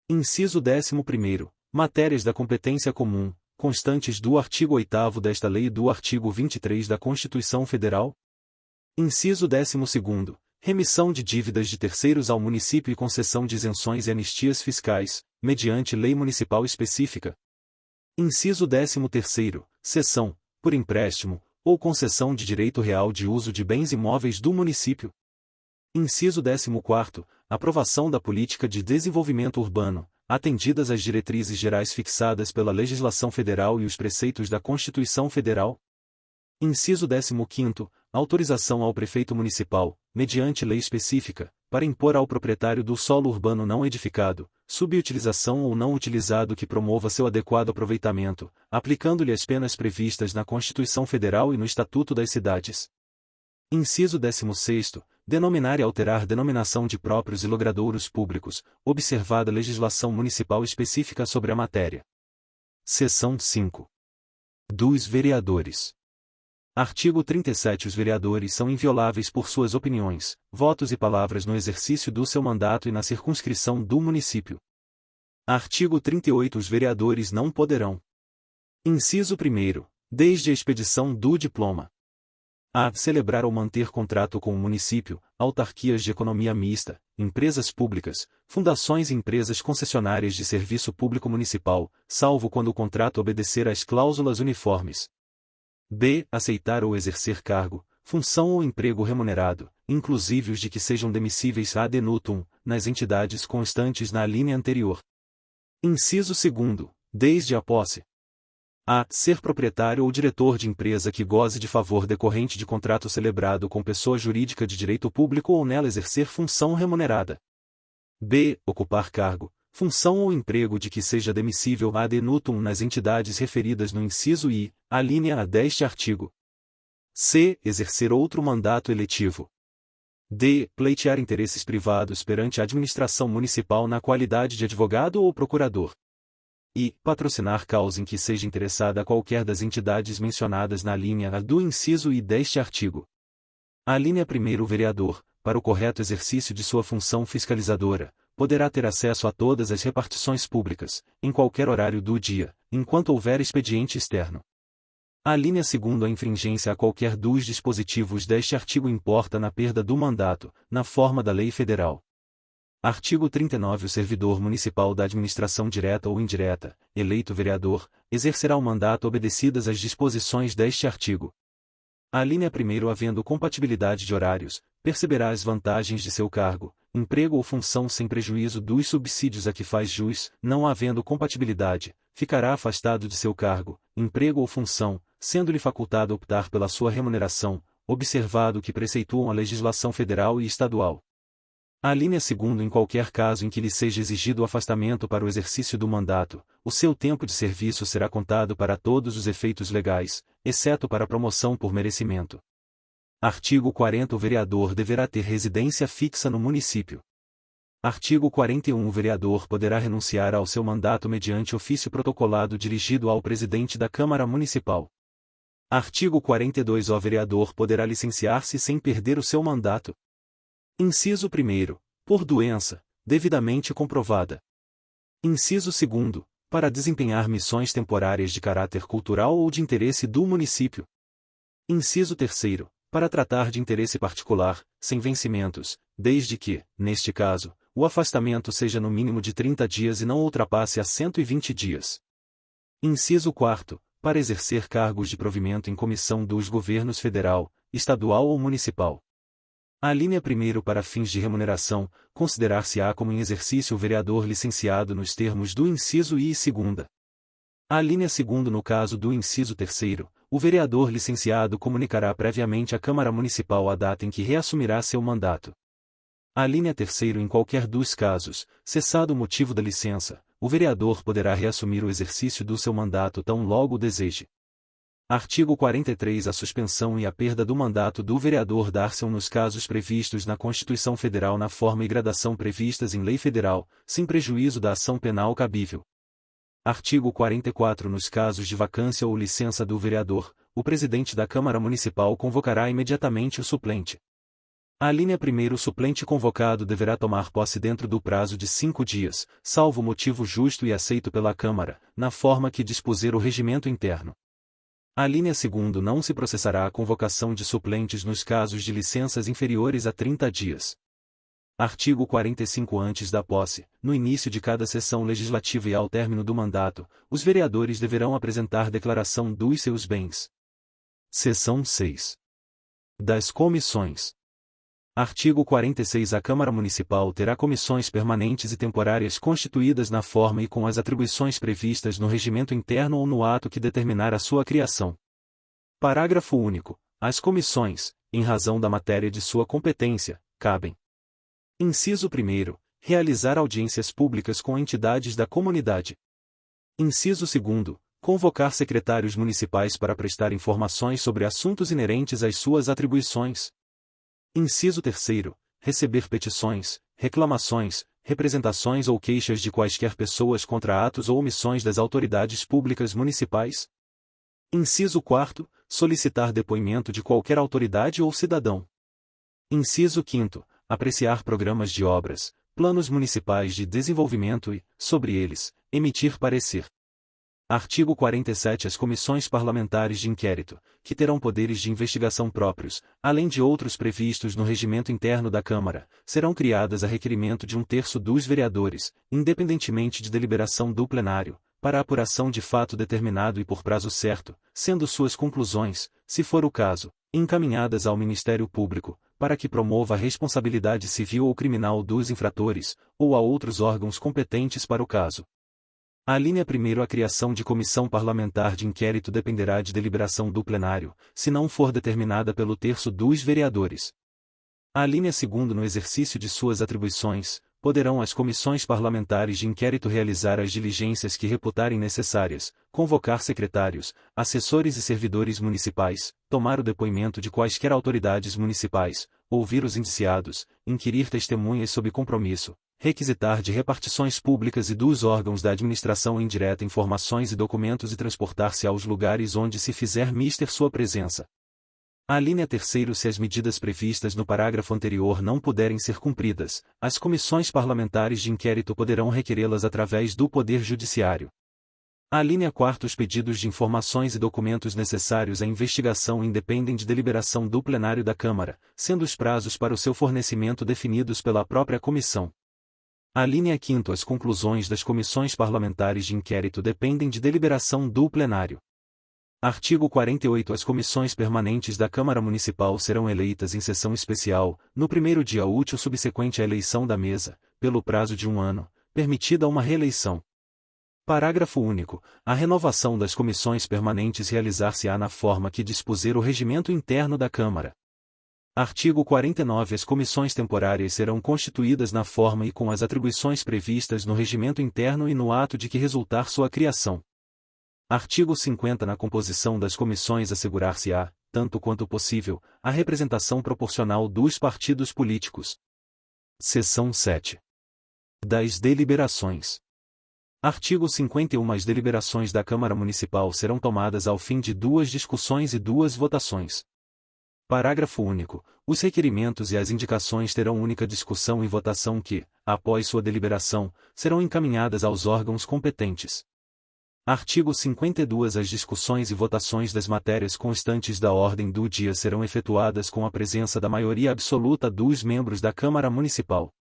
Inciso 11º, matérias da competência comum, constantes do artigo 8º desta lei e do artigo 23 da Constituição Federal. Inciso 12º, remissão de dívidas de terceiros ao município e concessão de isenções e anistias fiscais, mediante lei municipal específica. Inciso 13º, cessão, por empréstimo, ou concessão de direito real de uso de bens imóveis do município. Inciso 14º, aprovação da política de desenvolvimento urbano, atendidas as diretrizes gerais fixadas pela legislação federal e os preceitos da Constituição Federal. Inciso 15º, autorização ao prefeito municipal, mediante lei específica, para impor ao proprietário do solo urbano não edificado, subutilização ou não utilizado que promova seu adequado aproveitamento, aplicando-lhe as penas previstas na Constituição Federal e no Estatuto das Cidades. Inciso 16º, denominar e alterar denominação de próprios e logradouros públicos, observada a legislação municipal específica sobre a matéria. Seção 5. Dos vereadores. Artigo 37. Os vereadores são invioláveis por suas opiniões, votos e palavras no exercício do seu mandato e na circunscrição do município. Artigo 38. Os vereadores não poderão. Inciso 1º, desde a expedição do diploma. A. Celebrar ou manter contrato com o município, autarquias de economia mista, empresas públicas, fundações e empresas concessionárias de serviço público municipal, salvo quando o contrato obedecer às cláusulas uniformes. B. Aceitar ou exercer cargo, função ou emprego remunerado, inclusive os de que sejam demissíveis ad nutum, nas entidades constantes na linha anterior. Inciso 2º, desde a posse. A. Ser proprietário ou diretor de empresa que goze de favor decorrente de contrato celebrado com pessoa jurídica de direito público ou nela exercer função remunerada. B. Ocupar cargo, função ou emprego de que seja demissível ad nutum nas entidades referidas no inciso I, alínea A deste artigo. C. Exercer outro mandato eletivo. D. Pleitear interesses privados perante a administração municipal na qualidade de advogado ou procurador. E. Patrocinar causa em que seja interessada qualquer das entidades mencionadas na linha A do inciso I deste artigo. A linha 1º, o vereador, para o correto exercício de sua função fiscalizadora, poderá ter acesso a todas as repartições públicas, em qualquer horário do dia, enquanto houver expediente externo. A linha 2º, a infringência a qualquer dos dispositivos deste artigo importa na perda do mandato, na forma da lei federal. Artigo 39. O servidor municipal da administração direta ou indireta, eleito vereador, exercerá o mandato obedecidas as disposições deste artigo. A linha 1º, havendo compatibilidade de horários, perceberá as vantagens de seu cargo, emprego ou função sem prejuízo dos subsídios a que faz jus, não havendo compatibilidade, ficará afastado de seu cargo, emprego ou função, sendo-lhe facultado optar pela sua remuneração, observado o que preceituam a legislação federal e estadual. A linha 2º, em qualquer caso em que lhe seja exigido o afastamento para o exercício do mandato, o seu tempo de serviço será contado para todos os efeitos legais, exceto para promoção por merecimento. Artigo 40. O vereador deverá ter residência fixa no município. Artigo 41. O vereador poderá renunciar ao seu mandato mediante ofício protocolado dirigido ao presidente da Câmara Municipal. Artigo 42. O vereador poderá licenciar-se sem perder o seu mandato. Inciso 1º, por doença, devidamente comprovada. Inciso 2º, para desempenhar missões temporárias de caráter cultural ou de interesse do município. Inciso 3º, para tratar de interesse particular, sem vencimentos, desde que, neste caso, o afastamento seja no mínimo de 30 dias e não ultrapasse a 120 dias. Inciso 4º, para exercer cargos de provimento em comissão dos governos federal, estadual ou municipal. A linha 1º, para fins de remuneração, considerar-se-á como em exercício o vereador licenciado nos termos do inciso I e 2ª. A linha 2º, no caso do inciso 3º, o vereador licenciado comunicará previamente à Câmara Municipal a data em que reassumirá seu mandato. A linha 3º, em qualquer dos casos, cessado o motivo da licença, o vereador poderá reassumir o exercício do seu mandato tão logo o deseje. Artigo 43. A suspensão e a perda do mandato do vereador dar-se-ão nos casos previstos na Constituição Federal na forma e gradação previstas em lei federal, sem prejuízo da ação penal cabível. Artigo 44. Nos casos de vacância ou licença do vereador, o presidente da Câmara Municipal convocará imediatamente o suplente. A linha 1º, o suplente convocado deverá tomar posse dentro do prazo de 5 dias, salvo motivo justo e aceito pela Câmara, na forma que dispuser o regimento interno. A linha 2º, não se processará a convocação de suplentes nos casos de licenças inferiores a 30 dias. Artigo 45. Antes da posse, no início de cada sessão legislativa e ao término do mandato, os vereadores deverão apresentar declaração dos seus bens. Seção 6. Das comissões. Artigo 46. A Câmara Municipal terá comissões permanentes e temporárias constituídas na forma e com as atribuições previstas no regimento interno ou no ato que determinar a sua criação. Parágrafo único. As comissões, em razão da matéria de sua competência, cabem: inciso 1º, realizar audiências públicas com entidades da comunidade. Inciso 2º, convocar secretários municipais para prestar informações sobre assuntos inerentes às suas atribuições. Inciso 3º, receber petições, reclamações, representações ou queixas de quaisquer pessoas contra atos ou omissões das autoridades públicas municipais. Inciso 4º, solicitar depoimento de qualquer autoridade ou cidadão. Inciso 5º, apreciar programas de obras, planos municipais de desenvolvimento e, sobre eles, emitir parecer. Artigo 47. As comissões parlamentares de inquérito, que terão poderes de investigação próprios, além de outros previstos no regimento interno da Câmara, serão criadas a requerimento de 1/3 dos vereadores, independentemente de deliberação do plenário, para a apuração de fato determinado e por prazo certo, sendo suas conclusões, se for o caso, encaminhadas ao Ministério Público, para que promova a responsabilidade civil ou criminal dos infratores, ou a outros órgãos competentes para o caso. A linha 1º, a criação de comissão parlamentar de inquérito dependerá de deliberação do plenário, se não for determinada pelo terço dos vereadores. A linha 2º, no exercício de suas atribuições, poderão as comissões parlamentares de inquérito realizar as diligências que reputarem necessárias, convocar secretários, assessores e servidores municipais, tomar o depoimento de quaisquer autoridades municipais, ouvir os indiciados, inquirir testemunhas sob compromisso, requisitar de repartições públicas e dos órgãos da administração indireta informações e documentos e transportar-se aos lugares onde se fizer mister sua presença. A linha 3º, se as medidas previstas no parágrafo anterior não puderem ser cumpridas, as comissões parlamentares de inquérito poderão requerê-las através do Poder Judiciário. A linha 4º, os pedidos de informações e documentos necessários à investigação independem de deliberação do plenário da Câmara, sendo os prazos para o seu fornecimento definidos pela própria comissão. A linha 5º, as conclusões das comissões parlamentares de inquérito dependem de deliberação do plenário. Artigo 48. As comissões permanentes da Câmara Municipal serão eleitas em sessão especial, no primeiro dia útil subsequente à eleição da mesa, pelo prazo de 1 ano, permitida uma reeleição. Parágrafo único. A renovação das comissões permanentes realizar-se-á na forma que dispuser o regimento interno da Câmara. Artigo 49. As comissões temporárias serão constituídas na forma e com as atribuições previstas no regimento interno e no ato de que resultar sua criação. Artigo 50. Na composição das comissões assegurar-se-á, tanto quanto possível, a representação proporcional dos partidos políticos. Seção 7. Das deliberações. Artigo 51. As deliberações da Câmara Municipal serão tomadas ao fim de 2 discussões e 2 votações. Parágrafo único. Os requerimentos e as indicações terão única discussão e votação que, após sua deliberação, serão encaminhadas aos órgãos competentes. Artigo 52. As discussões e votações das matérias constantes da ordem do dia serão efetuadas com a presença da maioria absoluta dos membros da Câmara Municipal.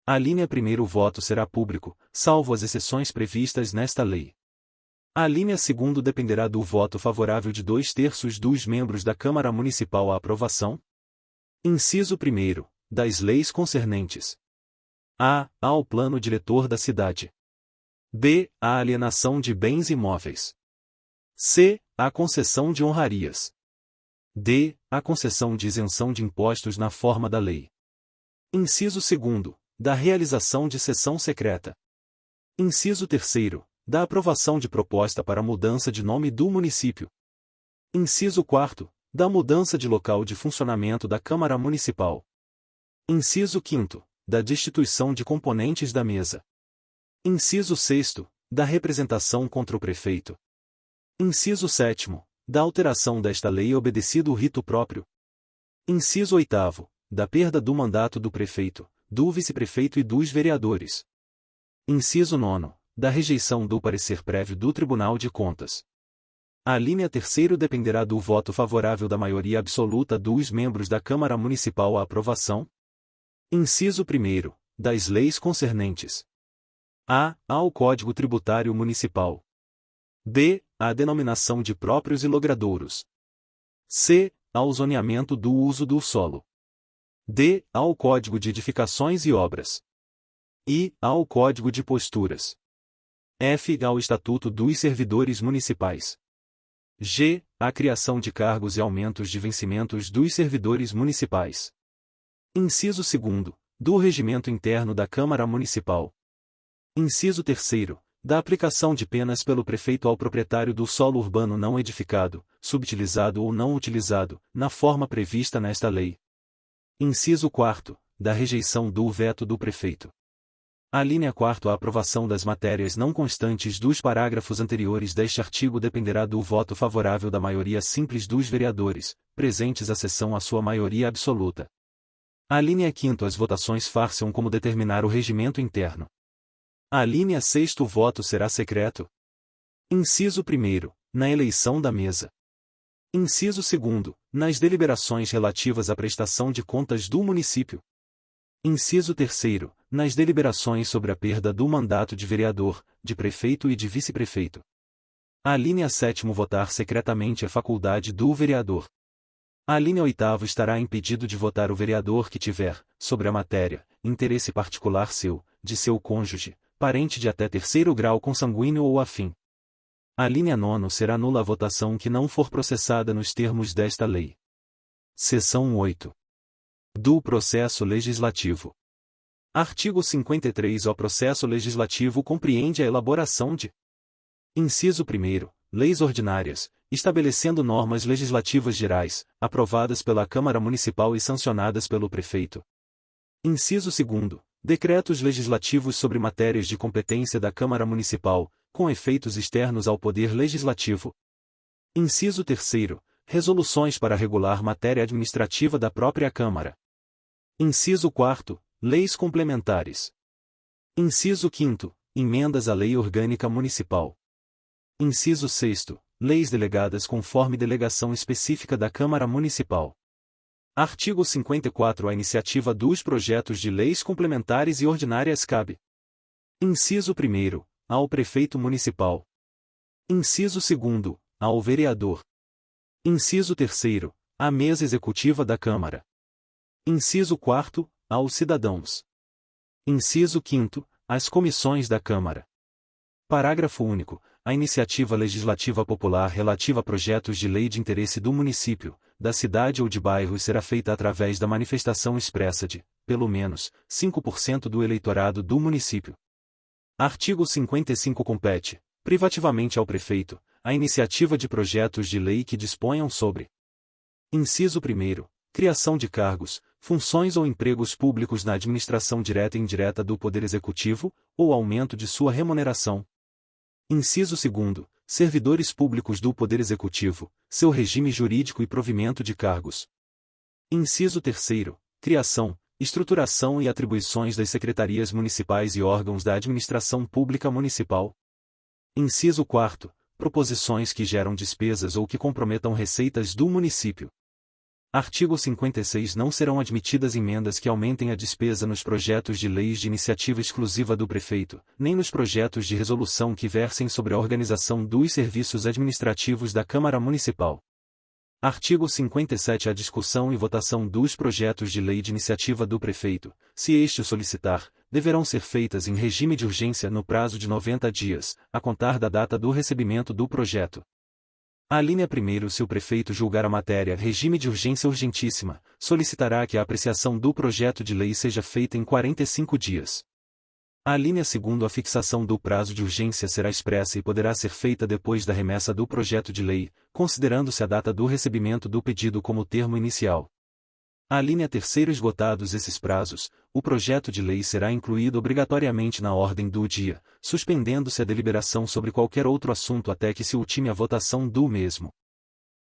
A linha 1º, o voto será público, salvo as exceções previstas nesta lei. A linha 2º dependerá do voto favorável de 2/3 dos membros da Câmara Municipal à aprovação. Inciso 1º. Das leis concernentes. A. Ao plano diretor da cidade. B. A alienação de bens imóveis. C. A concessão de honrarias. D. A concessão de isenção de impostos na forma da lei. Inciso 2º. Da realização de sessão secreta. Inciso 3º. Da aprovação de proposta para mudança de nome do município. Inciso 4º. Da mudança de local de funcionamento da Câmara Municipal. Inciso 5º. Da destituição de componentes da mesa. Inciso 6º. Da representação contra o prefeito. Inciso 7º. Da alteração desta lei obedecido o rito próprio. Inciso 8º. Da perda do mandato do prefeito, do vice-prefeito e dos vereadores. Inciso 9º. Da rejeição do parecer prévio do Tribunal de Contas. A linha 3º dependerá do voto favorável da maioria absoluta dos membros da Câmara Municipal à aprovação. Inciso 1º. Das leis concernentes. A. Ao Código Tributário Municipal. B. À denominação de próprios e logradouros. C. Ao zoneamento do uso do solo. D. Ao Código de Edificações e Obras. I. Ao Código de Posturas. F. Ao Estatuto dos Servidores Municipais. G. À criação de cargos e aumentos de vencimentos dos servidores municipais. Inciso 2º. Do regimento interno da Câmara Municipal. Inciso 3º. Da aplicação de penas pelo prefeito ao proprietário do solo urbano não edificado, subutilizado ou não utilizado, na forma prevista nesta lei. Inciso 4º. Da rejeição do veto do prefeito. A linha 4ª. A aprovação das matérias não constantes dos parágrafos anteriores deste artigo dependerá do voto favorável da maioria simples dos vereadores, presentes à sessão à sua maioria absoluta. A linha 5ª. As votações far-se-ão como determinar o regimento interno. A linha 6ª. O voto será secreto. Inciso 1º. Na eleição da mesa. Inciso 2º. Nas deliberações relativas à prestação de contas do município. Inciso 3º. Nas deliberações sobre a perda do mandato de vereador, de prefeito e de vice-prefeito. A linha 7ª. Votar secretamente é faculdade do vereador. A linha 8ª. Estará impedido de votar o vereador que tiver, sobre a matéria, interesse particular seu, de seu cônjuge, parente de até terceiro grau consanguíneo ou afim. A linha 9 será nula a votação que não for processada nos termos desta lei. Seção 8. Do processo legislativo. Artigo 53. O processo legislativo compreende a elaboração de: inciso 1º, leis ordinárias, estabelecendo normas legislativas gerais, aprovadas pela Câmara Municipal e sancionadas pelo Prefeito. Inciso 2º, decretos legislativos sobre matérias de competência da Câmara Municipal, com efeitos externos ao Poder Legislativo. Inciso 3º, resoluções para regular matéria administrativa da própria Câmara. Inciso 4º, leis complementares. Inciso 5º, emendas à Lei Orgânica Municipal. Inciso 6º, leis delegadas conforme delegação específica da Câmara Municipal. Artigo 54. A iniciativa dos projetos de leis complementares e ordinárias cabe: inciso 1º, ao Prefeito Municipal. Inciso 2º, ao Vereador. Inciso 3º, à Mesa Executiva da Câmara. Inciso 4º, aos cidadãos. Inciso 5º, às comissões da Câmara. Parágrafo único. A iniciativa legislativa popular relativa a projetos de lei de interesse do município, da cidade ou de bairro será feita através da manifestação expressa de, pelo menos, 5% do eleitorado do município. Artigo 55. Compete, privativamente ao prefeito, a iniciativa de projetos de lei que disponham sobre: inciso 1º, criação de cargos, funções ou empregos públicos na administração direta e indireta do Poder Executivo, ou aumento de sua remuneração. Inciso 2º, servidores públicos do Poder Executivo, seu regime jurídico e provimento de cargos. Inciso 3º, criação, estruturação e atribuições das secretarias municipais e órgãos da administração pública municipal. Inciso 4º, proposições que geram despesas ou que comprometam receitas do município. Artigo 56. Não serão admitidas emendas que aumentem a despesa nos projetos de leis de iniciativa exclusiva do prefeito, nem nos projetos de resolução que versem sobre a organização dos serviços administrativos da Câmara Municipal. Artigo 57. A discussão e votação dos projetos de lei de iniciativa do prefeito, se este o solicitar, deverão ser feitas em regime de urgência no prazo de 90 dias, a contar da data do recebimento do projeto. A linha 1º. Se o prefeito julgar a matéria regime de urgência urgentíssima, solicitará que a apreciação do projeto de lei seja feita em 45 dias. A linha 2º. A fixação do prazo de urgência será expressa e poderá ser feita depois da remessa do projeto de lei, considerando-se a data do recebimento do pedido como termo inicial. A linha 3º. Esgotados esses prazos, o projeto de lei será incluído obrigatoriamente na ordem do dia, suspendendo-se a deliberação sobre qualquer outro assunto até que se ultime a votação do mesmo.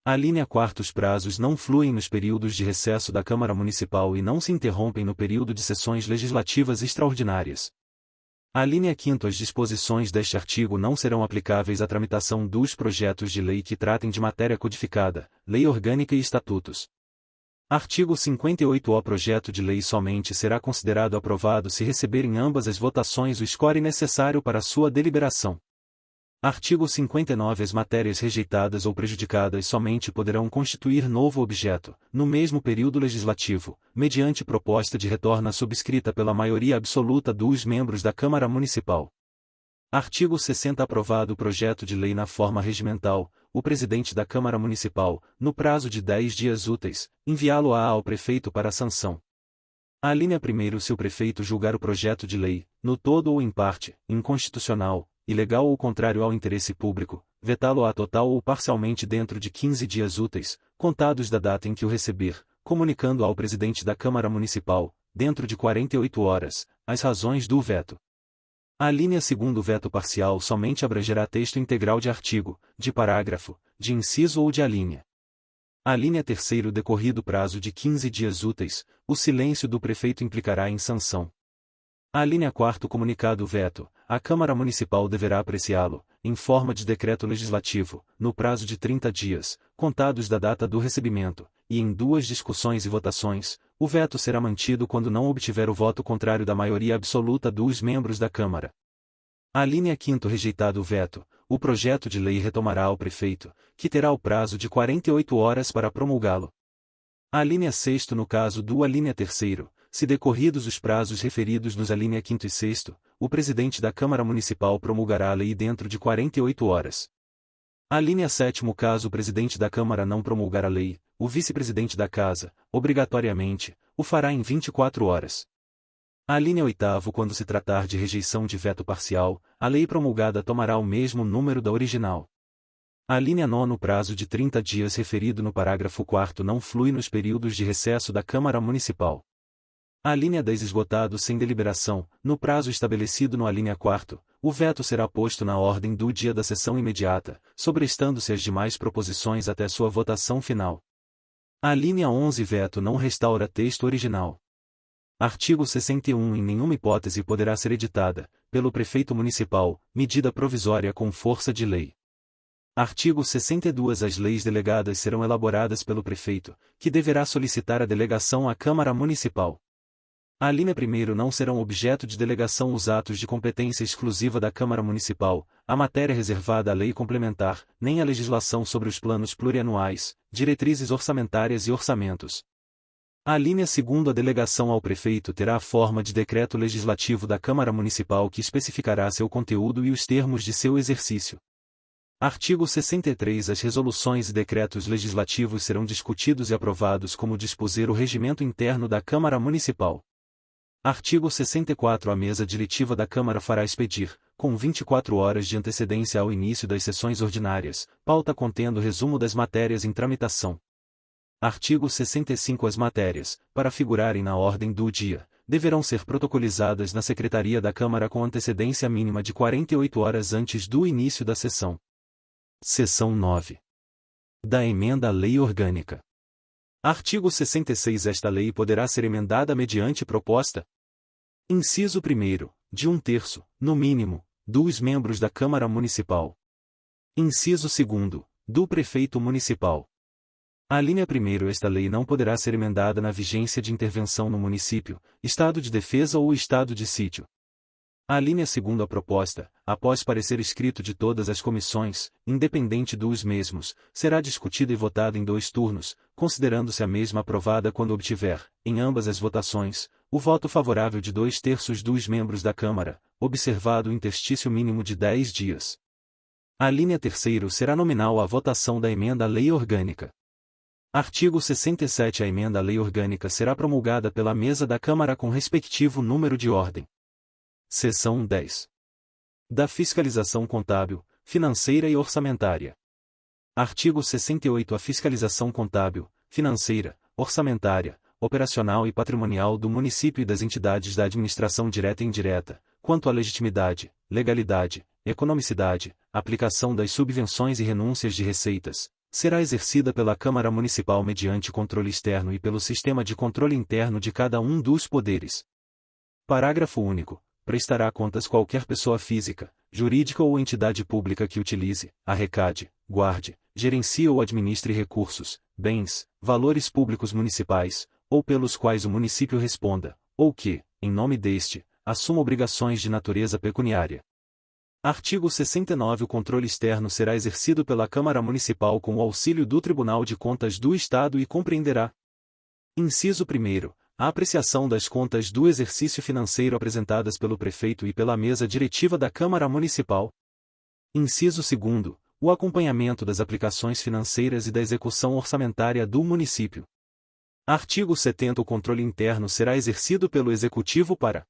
A linha 4º. Os prazos não fluem nos períodos de recesso da Câmara Municipal e não se interrompem no período de sessões legislativas extraordinárias. A linha 5º. As disposições deste artigo não serão aplicáveis à tramitação dos projetos de lei que tratem de matéria codificada, lei orgânica e estatutos. Artigo 58. O projeto de lei somente será considerado aprovado se receber em ambas as votações o score necessário para sua deliberação. Artigo 59. As matérias rejeitadas ou prejudicadas somente poderão constituir novo objeto, no mesmo período legislativo, mediante proposta de retorna subscrita pela maioria absoluta dos membros da Câmara Municipal. Artigo 60. Aprovado o projeto de lei na forma regimental, o presidente da Câmara Municipal, no prazo de 10 dias úteis, enviá-lo-á ao prefeito para sanção. A linha 1º. Se o prefeito julgar o projeto de lei, no todo ou em parte, inconstitucional, ilegal ou contrário ao interesse público, vetá-lo-á total ou parcialmente dentro de 15 dias úteis, contados da data em que o receber, comunicando ao presidente da Câmara Municipal, dentro de 48 horas, as razões do veto. A linha 2º. O veto parcial somente abrangerá texto integral de artigo, de parágrafo, de inciso ou de alínea. A linha 3º. Decorrido prazo de 15 dias úteis, o silêncio do prefeito implicará em sanção. A linha 4º. Comunicado o veto, a Câmara Municipal deverá apreciá-lo, em forma de decreto legislativo, no prazo de 30 dias, contados da data do recebimento, e em 2 discussões e votações, o veto será mantido quando não obtiver o voto contrário da maioria absoluta dos membros da Câmara. A linha 5º. Rejeitado o veto, o projeto de lei retomará ao prefeito, que terá o prazo de 48 horas para promulgá-lo. A linha 6º. No caso do alínea 3º, se decorridos os prazos referidos nos alínea 5º e 6º, o presidente da Câmara Municipal promulgará a lei dentro de 48 horas. Alínea 7º. Caso o presidente da Câmara não promulgar a lei, o vice-presidente da Casa, obrigatoriamente, o fará em 24 horas. Alínea 8º. Quando se tratar de rejeição de veto parcial, a lei promulgada tomará o mesmo número da original. Alínea 9º. O prazo de 30 dias referido no parágrafo 4º não flui nos períodos de recesso da Câmara Municipal. Alínea 10. Esgotado sem deliberação, no prazo estabelecido no alínea 4º, o veto será posto na ordem do dia da sessão imediata, sobrestando-se as demais proposições até sua votação final. Alínea 11. Veto não restaura texto original. Artigo 61. Em nenhuma hipótese poderá ser editada, pelo prefeito municipal, medida provisória com força de lei. Artigo 62. As leis delegadas serão elaboradas pelo prefeito, que deverá solicitar a delegação à Câmara Municipal. Alínea 1º. Não serão objeto de delegação os atos de competência exclusiva da Câmara Municipal, a matéria reservada à lei complementar, nem a legislação sobre os planos plurianuais, diretrizes orçamentárias e orçamentos. Alínea 2º. A delegação ao prefeito terá a forma de decreto legislativo da Câmara Municipal que especificará seu conteúdo e os termos de seu exercício. Artigo 63. As resoluções e decretos legislativos serão discutidos e aprovados como dispuser o regimento interno da Câmara Municipal. Artigo 64. A mesa diretiva da Câmara fará expedir, com 24 horas de antecedência ao início das sessões ordinárias, pauta contendo resumo das matérias em tramitação. Artigo 65. As matérias, para figurarem na ordem do dia, deverão ser protocolizadas na Secretaria da Câmara com antecedência mínima de 48 horas antes do início da sessão. Seção 9. Da emenda à Lei Orgânica. Artigo 66. Esta lei poderá ser emendada mediante proposta. Inciso 1º, de 1/3, no mínimo, dos membros da Câmara Municipal. Inciso 2º, do Prefeito Municipal. Alínea 1º. Esta lei não poderá ser emendada na vigência de intervenção no município, estado de defesa ou estado de sítio. Alínea 2º. A proposta, após parecer escrito de todas as comissões, independente dos mesmos, será discutida e votada em 2 turnos, considerando-se a mesma aprovada quando obtiver, em ambas as votações, o voto favorável de 2/3 dos membros da Câmara, observado o interstício mínimo de 10 dias. Alínea 3º. Será nominal a votação da emenda à Lei Orgânica. Artigo 67. A emenda à Lei Orgânica será promulgada pela mesa da Câmara com respectivo número de ordem. Seção 10. Da fiscalização contábil, financeira e orçamentária. Artigo 68. A fiscalização contábil, financeira, orçamentária, operacional e patrimonial do município e das entidades da administração direta e indireta, quanto à legitimidade, legalidade, economicidade, aplicação das subvenções e renúncias de receitas, será exercida pela Câmara Municipal mediante controle externo e pelo sistema de controle interno de cada um dos poderes. Parágrafo único. Prestará contas qualquer pessoa física, jurídica ou entidade pública que utilize, arrecade, guarde, gerencie ou administre recursos, bens, valores públicos municipais, ou pelos quais o município responda, ou que, em nome deste, assuma obrigações de natureza pecuniária. Artigo 69. O controle externo será exercido pela Câmara Municipal com o auxílio do Tribunal de Contas do Estado e compreenderá: inciso 1º. A apreciação das contas do exercício financeiro apresentadas pelo prefeito e pela mesa diretiva da Câmara Municipal. Inciso 2º. O acompanhamento das aplicações financeiras e da execução orçamentária do município. Artigo 70. O controle interno será exercido pelo Executivo para: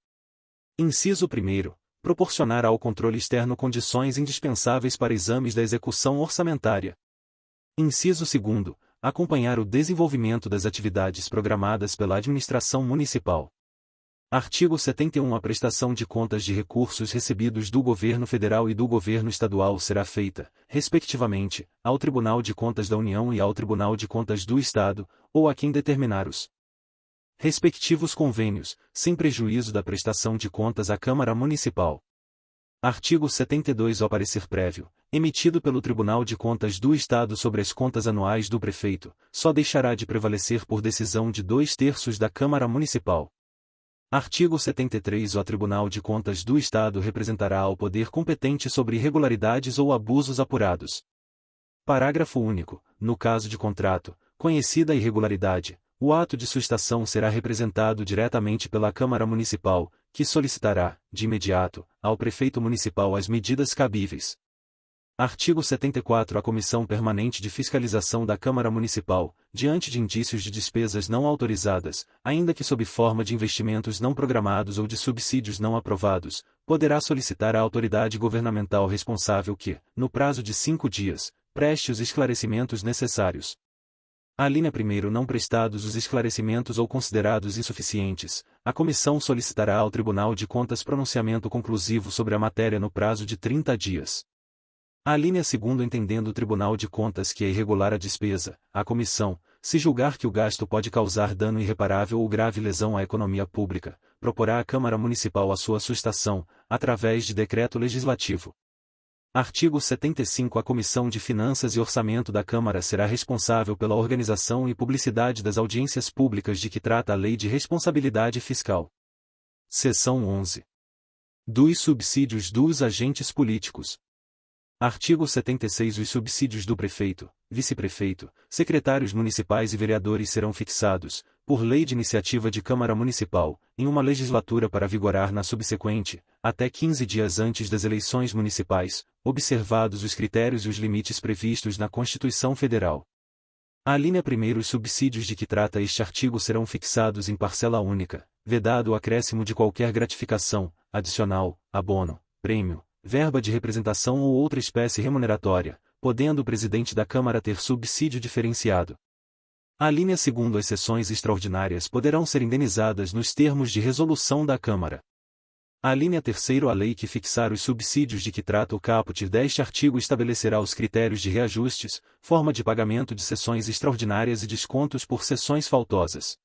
inciso 1º. Proporcionar ao controle externo condições indispensáveis para exames da execução orçamentária. Inciso 2º. Acompanhar o desenvolvimento das atividades programadas pela administração municipal. Artigo 71. A prestação de contas de recursos recebidos do Governo Federal e do Governo Estadual será feita, respectivamente, ao Tribunal de Contas da União e ao Tribunal de Contas do Estado, ou a quem determinar os respectivos convênios, sem prejuízo da prestação de contas à Câmara Municipal. Artigo 72. O parecer prévio, emitido pelo Tribunal de Contas do Estado sobre as contas anuais do prefeito, só deixará de prevalecer por decisão de 2/3 da Câmara Municipal. Artigo 73. O Tribunal de Contas do Estado representará ao poder competente sobre irregularidades ou abusos apurados. Parágrafo único. No caso de contrato, conhecida a irregularidade, o ato de sustação será representado diretamente pela Câmara Municipal, que solicitará, de imediato, ao prefeito municipal as medidas cabíveis. Artigo 74. A Comissão Permanente de Fiscalização da Câmara Municipal, diante de indícios de despesas não autorizadas, ainda que sob forma de investimentos não programados ou de subsídios não aprovados, poderá solicitar à autoridade governamental responsável que, no prazo de 5 dias, preste os esclarecimentos necessários. A linha 1. Não prestados os esclarecimentos ou considerados insuficientes, a comissão solicitará ao Tribunal de Contas pronunciamento conclusivo sobre a matéria no prazo de 30 dias. A linha 2. Entendendo o Tribunal de Contas que é irregular a despesa, a comissão, se julgar que o gasto pode causar dano irreparável ou grave lesão à economia pública, proporá à Câmara Municipal a sua sustação, através de decreto legislativo. Artigo 75. A Comissão de Finanças e Orçamento da Câmara será responsável pela organização e publicidade das audiências públicas de que trata a Lei de Responsabilidade Fiscal. Seção 11. Dos subsídios dos agentes políticos. Artigo 76. Os subsídios do prefeito, vice-prefeito, secretários municipais e vereadores serão fixados, por lei de iniciativa de Câmara Municipal, em uma legislatura para vigorar na subsequente, até 15 dias antes das eleições municipais, observados os critérios e os limites previstos na Constituição Federal. A linha 1. Os subsídios de que trata este artigo serão fixados em parcela única, vedado o acréscimo de qualquer gratificação, adicional, abono, prêmio, verba de representação ou outra espécie remuneratória, podendo o presidente da Câmara ter subsídio diferenciado. A linha 2. As sessões extraordinárias poderão ser indenizadas nos termos de resolução da Câmara. A linha 3. A lei que fixar os subsídios de que trata o caput deste artigo estabelecerá os critérios de reajustes, forma de pagamento de sessões extraordinárias e descontos por sessões faltosas.